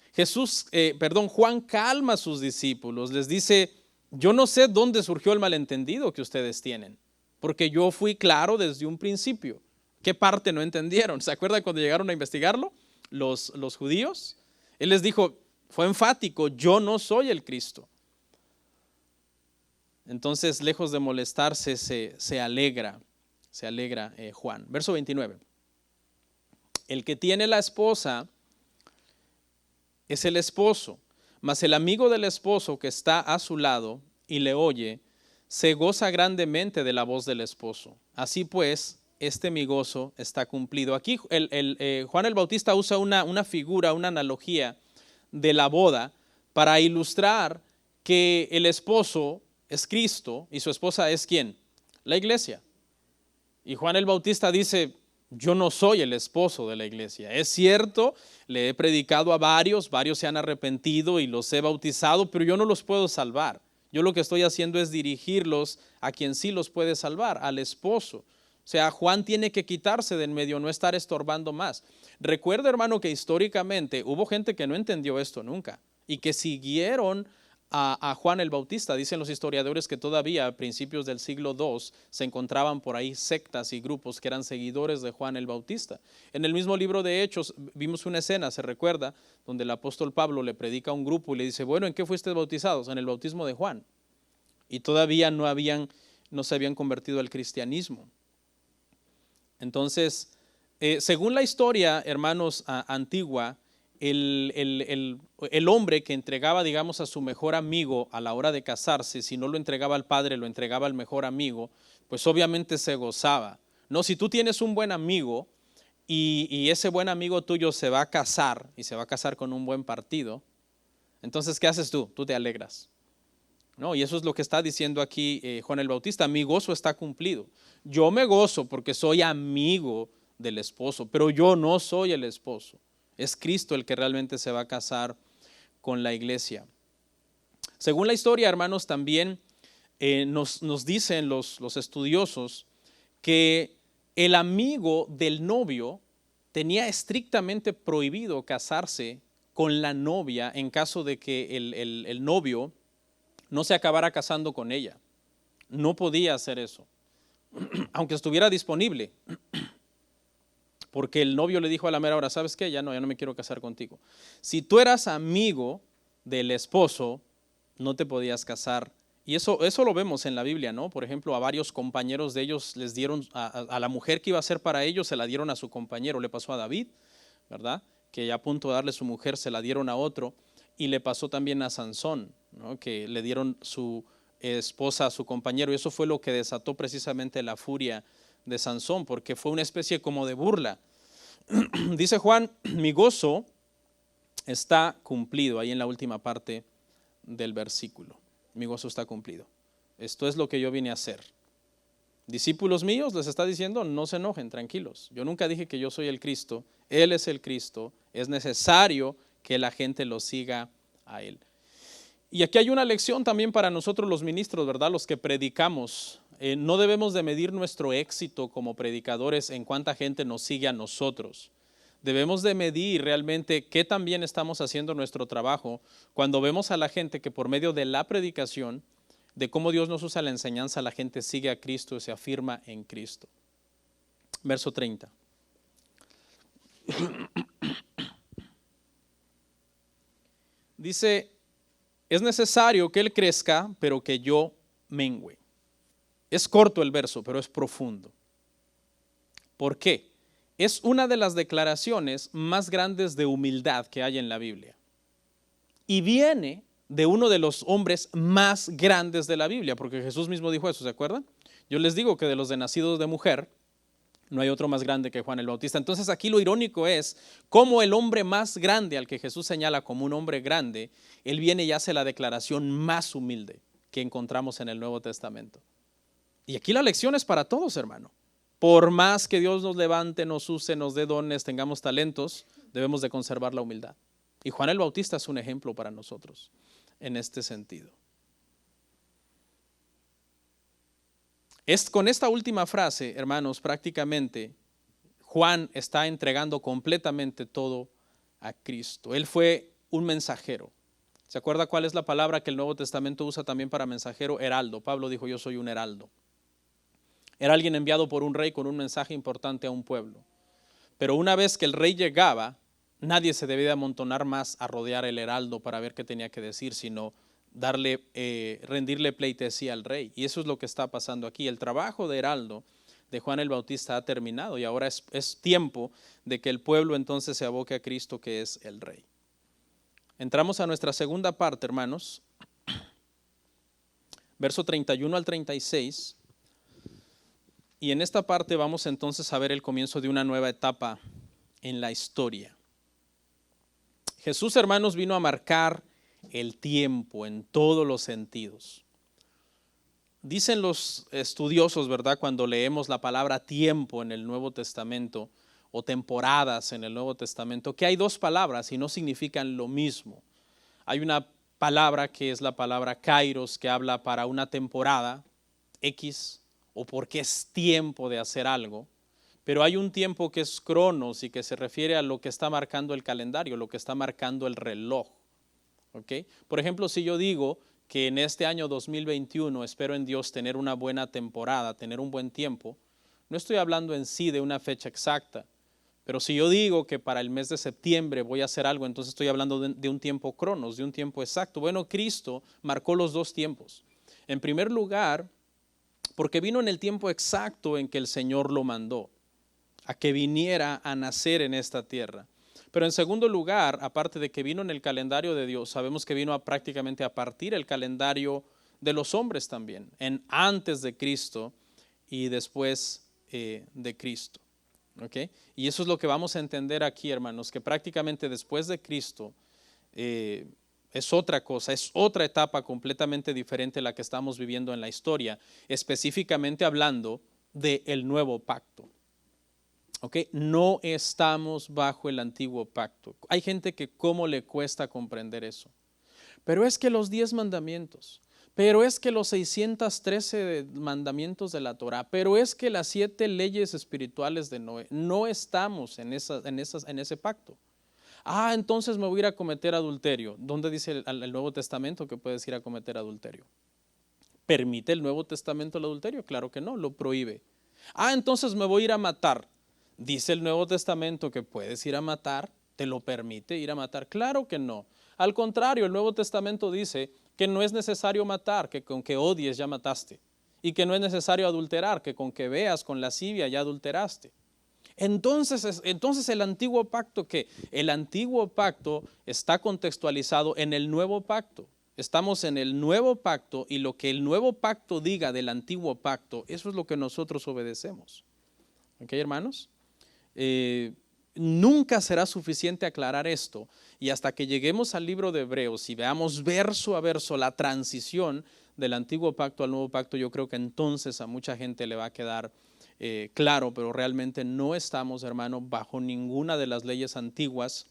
Juan calma a sus discípulos, les dice, yo no sé dónde surgió el malentendido que ustedes tienen, porque yo fui claro desde un principio. ¿Qué parte no entendieron? ¿Se acuerdan cuando llegaron a investigarlo los judíos? Él les dijo, fue enfático, yo no soy el Cristo. Entonces, lejos de molestarse, se alegra Juan. Verso 29. El que tiene la esposa es el esposo, mas el amigo del esposo que está a su lado y le oye, se goza grandemente de la voz del esposo. Así pues, mi gozo está cumplido. Aquí Juan el Bautista usa una figura, una analogía de la boda para ilustrar que el esposo es Cristo y su esposa es ¿quién? La iglesia. Y Juan el Bautista dice, yo no soy el esposo de la iglesia. Es cierto, le he predicado a varios se han arrepentido y los he bautizado, pero yo no los puedo salvar. Yo lo que estoy haciendo es dirigirlos a quien sí los puede salvar, al esposo. O sea, Juan tiene que quitarse de en medio, no estar estorbando más. Recuerda, hermano, que históricamente hubo gente que no entendió esto nunca y que siguieron a Juan el Bautista. Dicen los historiadores que todavía a principios del siglo II se encontraban por ahí sectas y grupos que eran seguidores de Juan el Bautista. En el mismo libro de Hechos vimos una escena, se recuerda, donde el apóstol Pablo le predica a un grupo y le dice, bueno, ¿en qué fuiste bautizados? En el bautismo de Juan. Y todavía no se habían convertido al cristianismo. Entonces, según la historia, hermanos, antigua, el hombre que entregaba, digamos, a su mejor amigo a la hora de casarse, si no lo entregaba al padre, lo entregaba al mejor amigo, pues obviamente se gozaba. No, si tú tienes un buen amigo y ese buen amigo tuyo se va a casar y se va a casar con un buen partido, entonces, ¿qué haces tú? Tú te alegras. ¿No? Y eso es lo que está diciendo aquí Juan el Bautista, mi gozo está cumplido. Yo me gozo porque soy amigo del esposo, pero yo no soy el esposo. Es Cristo el que realmente se va a casar con la iglesia. Según la historia, hermanos, también nos dicen los estudiosos que el amigo del novio tenía estrictamente prohibido casarse con la novia en caso de que el novio no se acabara casando con ella. No podía hacer eso, aunque estuviera disponible. Porque el novio le dijo a la mera hora, ¿sabes qué? Ya no me quiero casar contigo. Si tú eras amigo del esposo, no te podías casar. Y eso lo vemos en la Biblia, ¿no? Por ejemplo, a varios compañeros de ellos les dieron, a la mujer que iba a ser para ellos, se la dieron a su compañero. Le pasó a David, ¿verdad? Que ya a punto de darle su mujer, se la dieron a otro. Y le pasó también a Sansón, ¿no? Que le dieron su esposa a su compañero. Y eso fue lo que desató precisamente la furia de Sansón, porque fue una especie como de burla. Dice Juan, mi gozo está cumplido, ahí en la última parte del versículo. Mi gozo está cumplido. Esto es lo que yo vine a hacer. Discípulos míos, les está diciendo, no se enojen, tranquilos. Yo nunca dije que yo soy el Cristo, Él es el Cristo, es necesario que la gente lo siga a Él. Y aquí hay una lección también para nosotros los ministros, ¿verdad? Los que predicamos. No debemos de medir nuestro éxito como predicadores en cuánta gente nos sigue a nosotros. Debemos de medir realmente qué tan bien estamos haciendo nuestro trabajo cuando vemos a la gente que por medio de la predicación, de cómo Dios nos usa la enseñanza, la gente sigue a Cristo y se afirma en Cristo. Verso 30. Dice, es necesario que Él crezca, pero que yo mengüe. Es corto el verso, pero es profundo. ¿Por qué? Es una de las declaraciones más grandes de humildad que hay en la Biblia. Y viene de uno de los hombres más grandes de la Biblia, porque Jesús mismo dijo eso, ¿se acuerdan? Yo les digo que de los de nacidos de mujer, no hay otro más grande que Juan el Bautista. Entonces aquí lo irónico es cómo el hombre más grande al que Jesús señala como un hombre grande, él viene y hace la declaración más humilde que encontramos en el Nuevo Testamento. Y aquí la lección es para todos, hermano. Por más que Dios nos levante, nos use, nos dé dones, tengamos talentos, debemos de conservar la humildad. Y Juan el Bautista es un ejemplo para nosotros en este sentido. Es con esta última frase, hermanos, prácticamente Juan está entregando completamente todo a Cristo. Él fue un mensajero. ¿Se acuerda cuál es la palabra que el Nuevo Testamento usa también para mensajero? Heraldo. Pablo dijo, yo soy un heraldo. Era alguien enviado por un rey con un mensaje importante a un pueblo. Pero una vez que el rey llegaba, nadie se debía amontonar más a rodear el heraldo para ver qué tenía que decir, sino rendirle pleitesía al rey. Y eso es lo que está pasando aquí. El trabajo de heraldo de Juan el Bautista ha terminado y ahora es tiempo de que el pueblo entonces se aboque a Cristo, que es el rey. Entramos a nuestra segunda parte, hermanos. Verso 31 al 36. Y en esta parte vamos entonces a ver el comienzo de una nueva etapa en la historia. Jesús, hermanos, vino a marcar el tiempo en todos los sentidos. Dicen los estudiosos, ¿verdad?, cuando leemos la palabra tiempo en el Nuevo Testamento o temporadas en el Nuevo Testamento, que hay dos palabras y no significan lo mismo. Hay una palabra que es la palabra kairos, que habla para una temporada X, o porque es tiempo de hacer algo, pero hay un tiempo que es cronos y que se refiere a lo que está marcando el calendario, lo que está marcando el reloj. ¿Okay? Por ejemplo, si yo digo que en este año 2021 espero en Dios tener una buena temporada, tener un buen tiempo, no estoy hablando en sí de una fecha exacta, pero si yo digo que para el mes de septiembre voy a hacer algo, entonces estoy hablando de un tiempo cronos, de un tiempo exacto. Bueno, Cristo marcó los dos tiempos. En primer lugar, porque vino en el tiempo exacto en que el Señor lo mandó, a que viniera a nacer en esta tierra. Pero en segundo lugar, aparte de que vino en el calendario de Dios, sabemos que vino prácticamente a partir el calendario de los hombres también, en antes de Cristo y después de Cristo. ¿Okay? Y eso es lo que vamos a entender aquí, hermanos, que prácticamente después de Cristo es otra cosa, es otra etapa completamente diferente a la que estamos viviendo en la historia, específicamente hablando del nuevo pacto. ¿Okay? No estamos bajo el antiguo pacto. Hay gente que cómo le cuesta comprender eso. Pero es que los 10 mandamientos, pero es que los 613 mandamientos de la Torá, pero es que las 7 leyes espirituales de Noé, no estamos en ese pacto. Entonces me voy a ir a cometer adulterio. ¿Dónde dice el Nuevo Testamento que puedes ir a cometer adulterio? ¿Permite el Nuevo Testamento el adulterio? Claro que no, lo prohíbe. Entonces me voy a ir a matar. ¿Dice el Nuevo Testamento que puedes ir a matar? ¿Te lo permite ir a matar? Claro que no. Al contrario, el Nuevo Testamento dice que no es necesario matar, que con que odies ya mataste. Y que no es necesario adulterar, que con que veas con lascivia ya adulteraste. Entonces el antiguo pacto, ¿qué? El antiguo pacto está contextualizado en el nuevo pacto. Estamos en el nuevo pacto y lo que el nuevo pacto diga del antiguo pacto, eso es lo que nosotros obedecemos. ¿Ok, hermanos? Nunca será suficiente aclarar esto y hasta que lleguemos al libro de Hebreos y veamos verso a verso la transición del antiguo pacto al nuevo pacto, yo creo que entonces a mucha gente le va a quedar claro, pero realmente no estamos, hermano, bajo ninguna de las leyes antiguas,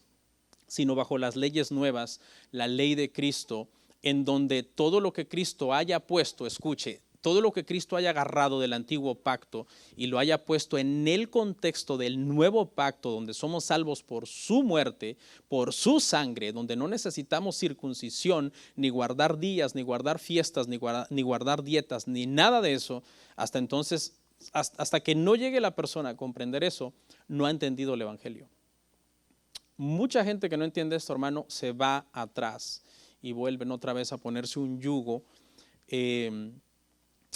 sino bajo las leyes nuevas, la ley de Cristo, en donde todo lo que Cristo haya puesto, escuche, todo lo que Cristo haya agarrado del antiguo pacto y lo haya puesto en el contexto del nuevo pacto, donde somos salvos por su muerte, por su sangre, donde no necesitamos circuncisión, ni guardar días, ni guardar fiestas, ni guardar dietas, ni nada de eso, hasta entonces, hasta que no llegue la persona a comprender eso, no ha entendido el evangelio. Mucha gente que no entiende esto, hermano, se va atrás y vuelven otra vez a ponerse un yugo en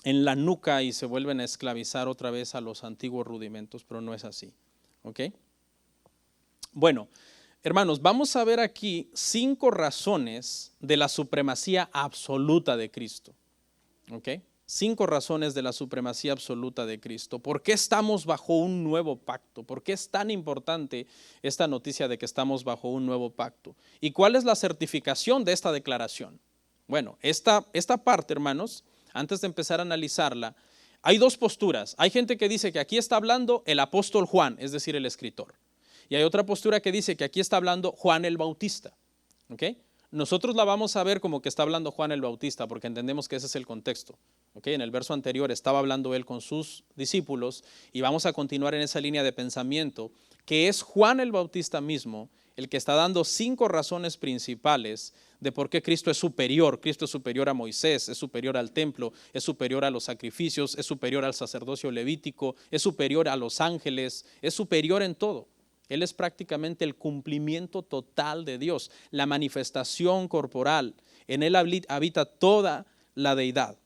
la nuca y se vuelven a esclavizar otra vez a los antiguos rudimentos, pero no es así. ¿Ok? Bueno, hermanos, vamos a ver aquí 5 razones de la supremacía absoluta de Cristo. ¿Ok? 5 razones de la supremacía absoluta de Cristo. ¿Por qué estamos bajo un nuevo pacto? ¿Por qué es tan importante esta noticia de que estamos bajo un nuevo pacto? ¿Y cuál es la certificación de esta declaración? Bueno, esta parte, hermanos, antes de empezar a analizarla, hay 2 posturas. Hay gente que dice que aquí está hablando el apóstol Juan, es decir, el escritor. Y hay otra postura que dice que aquí está hablando Juan el Bautista. ¿Ok? Nosotros la vamos a ver como que está hablando Juan el Bautista, porque entendemos que ese es el contexto. ¿Ok? En el verso anterior estaba hablando él con sus discípulos y vamos a continuar en esa línea de pensamiento, que es Juan el Bautista mismo el que está dando 5 razones principales de por qué Cristo es superior. Cristo es superior a Moisés, es superior al templo, es superior a los sacrificios, es superior al sacerdocio levítico, es superior a los ángeles, es superior en todo. Él es prácticamente el cumplimiento total de Dios, la manifestación corporal. En él habita toda la deidad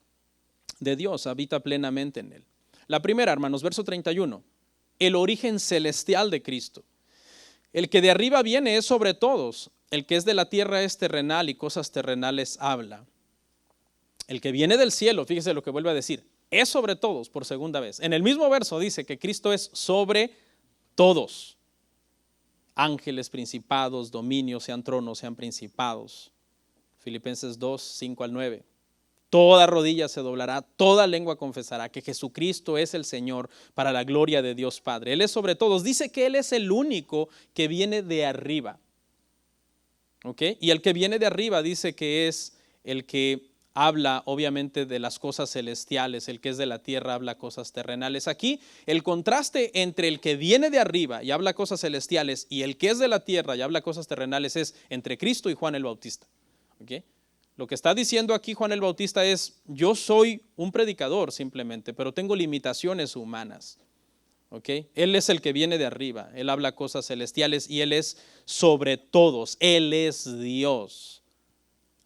de Dios, habita plenamente en él. La primera, hermanos, verso 31, el origen celestial de Cristo. El que de arriba viene es sobre todos, el que es de la tierra es terrenal y cosas terrenales habla. El que viene del cielo, fíjese lo que vuelve a decir, es sobre todos por segunda vez. En el mismo verso dice que Cristo es sobre todos. Ángeles, principados, dominios, sean tronos, sean principados. Filipenses 2, 5 al 9. Toda rodilla se doblará, toda lengua confesará que Jesucristo es el Señor para la gloria de Dios Padre. Él es sobre todos. Dice que Él es el único que viene de arriba. ¿Ok? Y el que viene de arriba dice que es el que habla obviamente de las cosas celestiales, el que es de la tierra habla cosas terrenales. Aquí el contraste entre el que viene de arriba y habla cosas celestiales y el que es de la tierra y habla cosas terrenales es entre Cristo y Juan el Bautista. ¿Ok? Lo que está diciendo aquí Juan el Bautista es, yo soy un predicador simplemente, pero tengo limitaciones humanas. ¿Ok? Él es el que viene de arriba, Él habla cosas celestiales y Él es sobre todos, Él es Dios.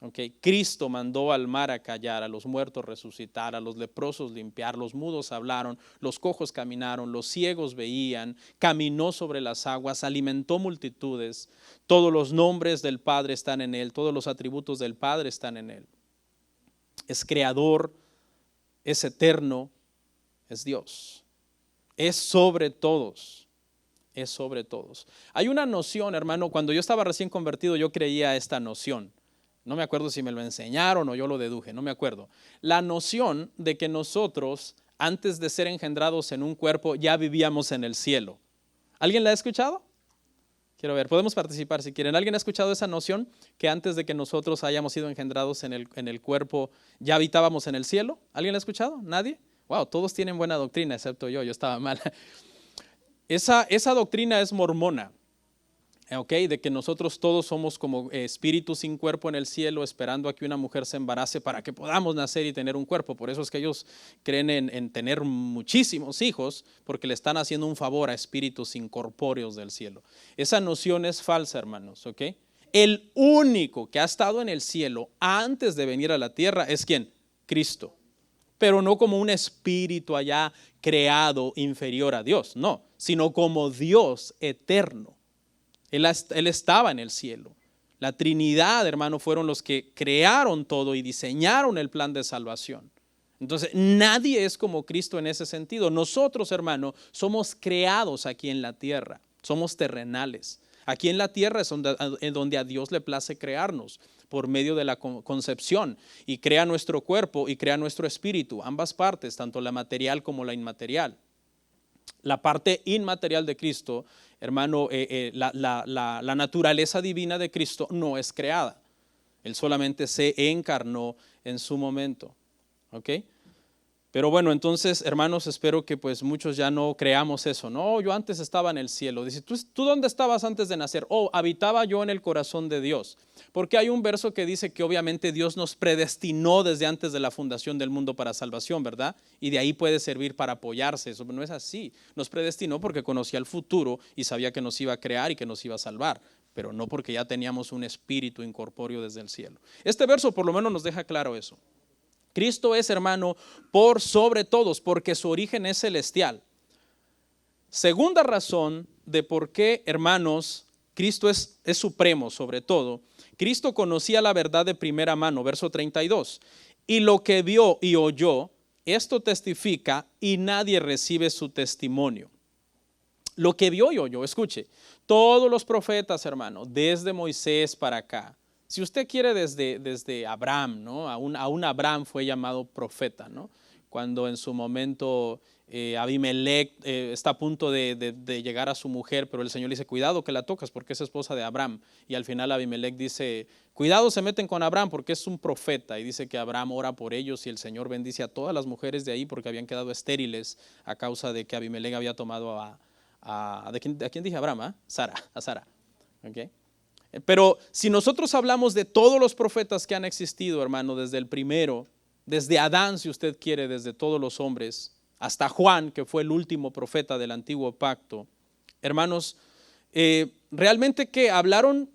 ¿Ok? Cristo mandó al mar a callar, a los muertos resucitar, a los leprosos limpiar, los mudos hablaron, los cojos caminaron, los ciegos veían, caminó sobre las aguas, alimentó multitudes. Todos los nombres del Padre están en Él, todos los atributos del Padre están en Él. Es creador, es eterno, es Dios. Es sobre todos, es sobre todos. Hay una noción, hermano, cuando yo estaba recién convertido yo creía esta noción. No me acuerdo si me lo enseñaron o yo lo deduje, no me acuerdo. La noción de que nosotros, antes de ser engendrados en un cuerpo, ya vivíamos en el cielo. ¿Alguien la ha escuchado? Quiero ver, podemos participar si quieren. ¿Alguien ha escuchado esa noción que antes de que nosotros hayamos sido engendrados en el cuerpo, ya habitábamos en el cielo? ¿Alguien la ha escuchado? ¿Nadie? Wow, todos tienen buena doctrina, excepto yo estaba mal. Esa doctrina es mormona. Okay, de que nosotros todos somos como espíritus sin cuerpo en el cielo, esperando a que una mujer se embarace para que podamos nacer y tener un cuerpo. Por eso es que ellos creen en tener muchísimos hijos, porque le están haciendo un favor a espíritus incorpóreos del cielo. Esa noción es falsa, hermanos. ¿Okay? El único que ha estado en el cielo antes de venir a la tierra es ¿quién? Cristo. Pero no como un espíritu allá creado inferior a Dios, no, sino como Dios eterno. Él estaba en el cielo. La Trinidad, hermano, fueron los que crearon todo y diseñaron el plan de salvación. Entonces, nadie es como Cristo en ese sentido. Nosotros, hermano, somos creados aquí en la tierra. Somos terrenales. Aquí en la tierra es donde a Dios le place crearnos por medio de la concepción y crea nuestro cuerpo y crea nuestro espíritu. Ambas partes, tanto la material como la inmaterial. La parte inmaterial de Cristo, hermano, la naturaleza divina de Cristo no es creada. Él solamente se encarnó en su momento. ¿Ok? Pero bueno, entonces, hermanos, espero que pues muchos ya no creamos eso. No, yo antes estaba en el cielo. Dice, ¿tú dónde estabas antes de nacer? Oh, habitaba yo en el corazón de Dios. Porque hay un verso que dice que obviamente Dios nos predestinó desde antes de la fundación del mundo para salvación, ¿verdad? Y de ahí puede servir para apoyarse. Eso no es así. Nos predestinó porque conocía el futuro y sabía que nos iba a crear y que nos iba a salvar, pero no porque ya teníamos un espíritu incorpóreo desde el cielo. Este verso por lo menos nos deja claro eso. Cristo es, hermano, por sobre todos, porque su origen es celestial. Segunda razón de por qué, hermanos, Cristo es supremo sobre todo. Cristo conocía la verdad de primera mano, verso 32. Y lo que vio y oyó, esto testifica y nadie recibe su testimonio. Lo que vio y oyó, escuche, todos los profetas, hermano, desde Moisés para acá. Si usted quiere desde Abraham, ¿no? Aún Abraham fue llamado profeta, ¿no? Cuando en su momento Abimelech está a punto de llegar a su mujer, pero el Señor le dice, cuidado que la tocas porque es esposa de Abraham. Y al final Abimelech dice, cuidado se meten con Abraham porque es un profeta. Y dice que Abraham ora por ellos y el Señor bendice a todas las mujeres de ahí porque habían quedado estériles a causa de que Abimelech había tomado ¿a quién dije Abraham? A Sara. ¿Okay? Pero si nosotros hablamos de todos los profetas que han existido, hermano, desde el primero, desde Adán, si usted quiere, desde todos los hombres, hasta Juan, que fue el último profeta del antiguo pacto, hermanos, realmente que hablaron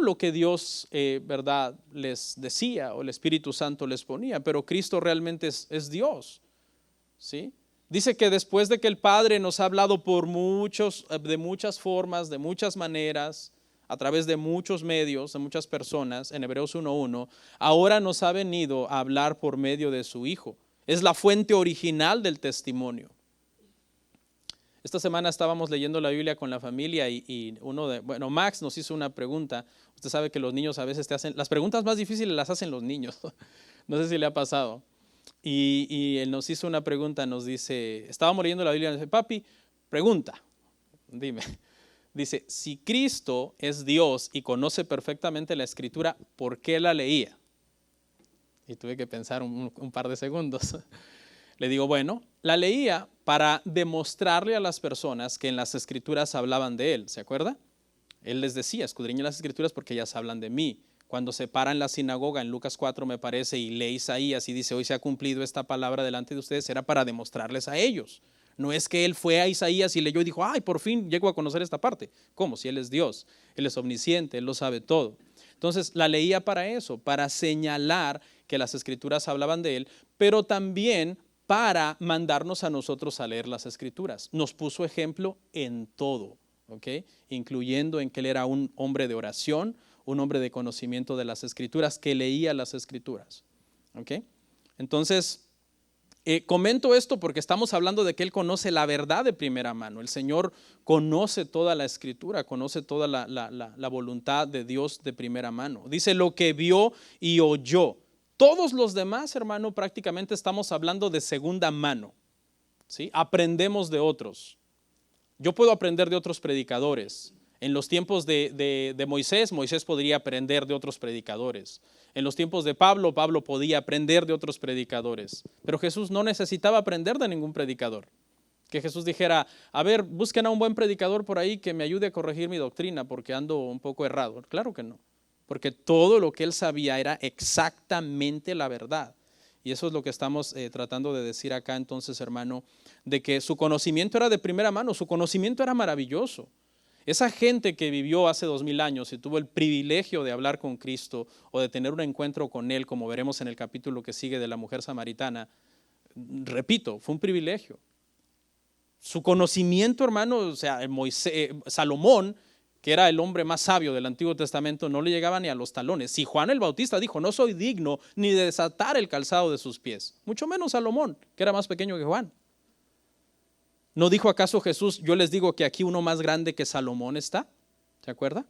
lo que Dios, verdad, les decía o el Espíritu Santo les ponía, pero Cristo realmente es Dios, ¿sí? Dice que después de que el Padre nos ha hablado de muchas formas, de muchas maneras, a través de muchos medios, de muchas personas, en Hebreos 1:1, ahora nos ha venido a hablar por medio de su Hijo. Es la fuente original del testimonio. Esta semana estábamos leyendo la Biblia con la familia y Max nos hizo una pregunta. Usted sabe que los niños a veces te hacen, las preguntas más difíciles las hacen los niños. No sé si le ha pasado. Y él nos hizo una pregunta, nos dice, estábamos leyendo la Biblia, y nos dice, papi, pregunta, dime. Dice, si Cristo es Dios y conoce perfectamente la Escritura, ¿por qué la leía? Y tuve que pensar un par de segundos. Le digo, bueno, la leía para demostrarle a las personas que en las Escrituras hablaban de Él, ¿se acuerda? Él les decía, escudriñen las Escrituras porque ellas hablan de mí. Cuando se para en la sinagoga, en Lucas 4 me parece, y lee Isaías y dice, hoy se ha cumplido esta palabra delante de ustedes, era para demostrarles a ellos. No es que él fue a Isaías y leyó y dijo, ay, por fin llego a conocer esta parte. ¿Cómo? Si él es Dios, él es omnisciente, él lo sabe todo. Entonces la leía para eso, para señalar que las Escrituras hablaban de él, pero también para mandarnos a nosotros a leer las Escrituras. Nos puso ejemplo en todo, ¿ok? Incluyendo en que él era un hombre de oración, un hombre de conocimiento de las Escrituras, que leía las Escrituras, ¿ok? Entonces, comento esto porque estamos hablando de que Él conoce la verdad de primera mano. El Señor conoce toda la Escritura, conoce toda la voluntad de Dios de primera mano. Dice lo que vio y oyó. Todos los demás, hermano, prácticamente estamos hablando de segunda mano, ¿sí? Aprendemos de otros. Yo puedo aprender de otros predicadores. En los tiempos de Moisés, Moisés podría aprender de otros predicadores. En los tiempos de Pablo, Pablo podía aprender de otros predicadores. Pero Jesús no necesitaba aprender de ningún predicador. Que Jesús dijera, a ver, busquen a un buen predicador por ahí que me ayude a corregir mi doctrina porque ando un poco errado. Claro que no. Porque todo lo que él sabía era exactamente la verdad. Y eso es lo que estamos tratando de decir acá entonces, hermano, de que su conocimiento era de primera mano, su conocimiento era maravilloso. Esa gente que vivió hace 2000 años y tuvo el privilegio de hablar con Cristo o de tener un encuentro con Él, como veremos en el capítulo que sigue de la mujer samaritana, repito, fue un privilegio. Su conocimiento, hermano, o sea, Salomón, que era el hombre más sabio del Antiguo Testamento, no le llegaba ni a los talones. Si Juan el Bautista dijo, no soy digno ni de desatar el calzado de sus pies, mucho menos Salomón, que era más pequeño que Juan. ¿No dijo acaso Jesús, yo les digo que aquí uno más grande que Salomón está? ¿Se acuerda?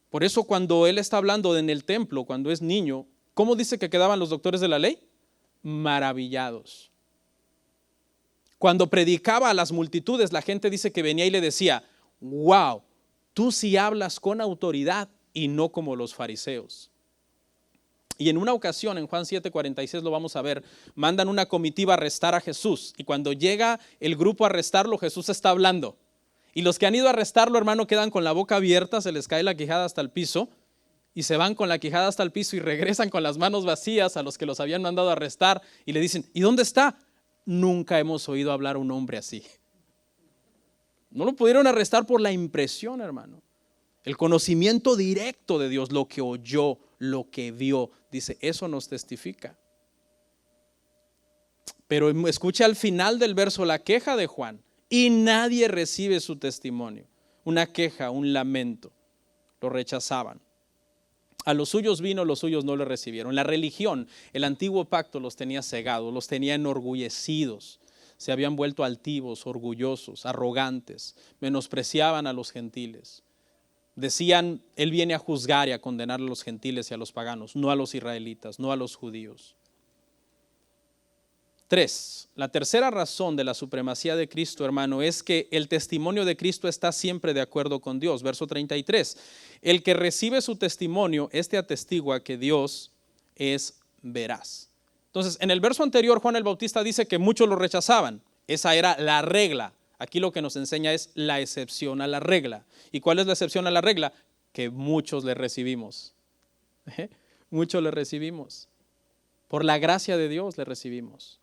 Por eso cuando él está hablando en el templo, cuando es niño, ¿cómo dice que quedaban los doctores de la ley? Maravillados. Cuando predicaba a las multitudes, la gente dice que venía y le decía, wow, tú sí hablas con autoridad y no como los fariseos. Y en una ocasión, en Juan 7:46 lo vamos a ver, mandan una comitiva a arrestar a Jesús. Y cuando llega el grupo a arrestarlo, Jesús está hablando. Y los que han ido a arrestarlo, hermano, quedan con la boca abierta, se les cae la quijada hasta el piso. Y se van con la quijada hasta el piso y regresan con las manos vacías a los que los habían mandado a arrestar. Y le dicen, ¿y dónde está? Nunca hemos oído hablar a un hombre así. No lo pudieron arrestar por la impresión, hermano. El conocimiento directo de Dios, lo que oyó, lo que vio, dice, eso nos testifica. Pero escucha al final del verso la queja de Juan, y nadie recibe su testimonio. Una queja, un lamento. Lo rechazaban. A los suyos vino, los suyos no le recibieron. La religión, el antiguo pacto los tenía cegados, los tenía enorgullecidos. Se habían vuelto altivos, orgullosos, arrogantes, menospreciaban a los gentiles. Decían, Él viene a juzgar y a condenar a los gentiles y a los paganos, no a los israelitas, no a los judíos. 3. La tercera razón de la supremacía de Cristo, hermano, es que el testimonio de Cristo está siempre de acuerdo con Dios. Verso 33. El que recibe su testimonio, atestigua que Dios es veraz. Entonces, en el verso anterior, Juan el Bautista dice que muchos lo rechazaban. Esa era la regla. Aquí lo que nos enseña es la excepción a la regla. ¿Y cuál es la excepción a la regla? Que muchos le recibimos. Muchos le recibimos. Por la gracia de Dios le recibimos.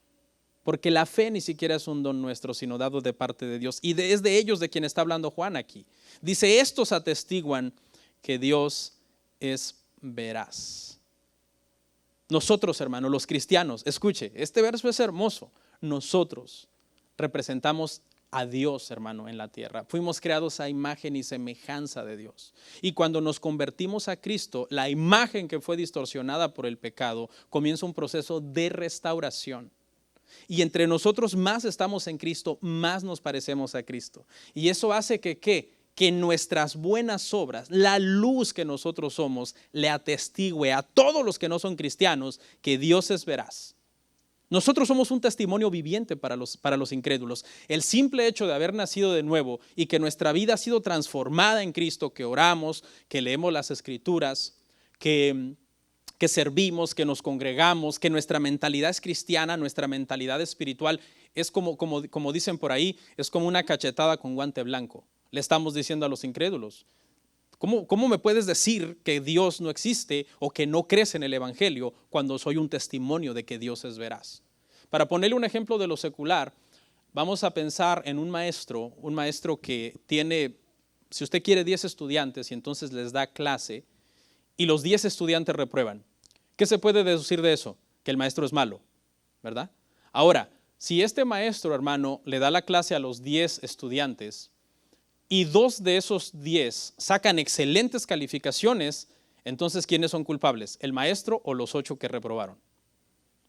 Porque la fe ni siquiera es un don nuestro, sino dado de parte de Dios. Y es de ellos de quien está hablando Juan aquí. Dice, estos atestiguan que Dios es veraz. Nosotros, hermanos, los cristianos, escuche, este verso es hermoso. Nosotros representamos a Dios, hermano, en la tierra. Fuimos creados a imagen y semejanza de Dios. Y cuando nos convertimos a Cristo, la imagen que fue distorsionada por el pecado, comienza un proceso de restauración. Y entre nosotros más estamos en Cristo, más nos parecemos a Cristo. Y eso hace que nuestras buenas obras, la luz que nosotros somos, le atestigue a todos los que no son cristianos que Dios es veraz. Nosotros somos un testimonio viviente para los incrédulos. El simple hecho de haber nacido de nuevo y que nuestra vida ha sido transformada en Cristo, que oramos, que leemos las Escrituras, que servimos, que nos congregamos, que nuestra mentalidad es cristiana, nuestra mentalidad espiritual es como dicen por ahí, es como una cachetada con guante blanco. Le estamos diciendo a los incrédulos, ¿cómo me puedes decir que Dios no existe o que no crees en el Evangelio cuando soy un testimonio de que Dios es veraz? Para ponerle un ejemplo de lo secular, vamos a pensar en un maestro que tiene, si usted quiere, 10 estudiantes y entonces les da clase y los 10 estudiantes reprueban. ¿Qué se puede deducir de eso? Que el maestro es malo, ¿verdad? Ahora, si este maestro, hermano, le da la clase a los 10 estudiantes y 2 de esos 10 sacan excelentes calificaciones, entonces, ¿quiénes son culpables? ¿El maestro o los 8 que reprobaron?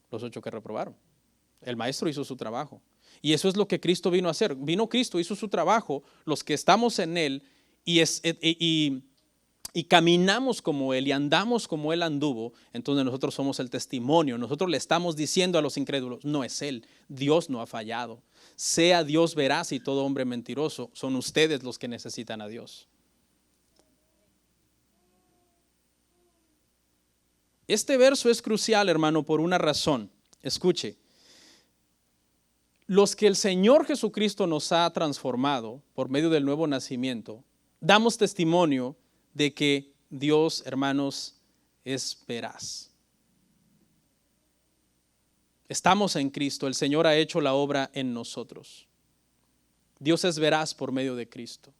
Los 8 que reprobaron. El maestro hizo su trabajo. Y eso es lo que Cristo vino a hacer. Vino Cristo, hizo su trabajo, los que estamos en Él y caminamos como Él y andamos como Él anduvo, entonces nosotros somos el testimonio. Nosotros le estamos diciendo a los incrédulos, no es Él, Dios no ha fallado. Sea Dios veraz y todo hombre mentiroso, son ustedes los que necesitan a Dios. Este verso es crucial, hermano, por una razón. Escuche, los que el Señor Jesucristo nos ha transformado por medio del nuevo nacimiento, damos testimonio de que Dios, hermanos, es veraz. Estamos en Cristo, el Señor ha hecho la obra en nosotros. Dios es veraz por medio de Cristo.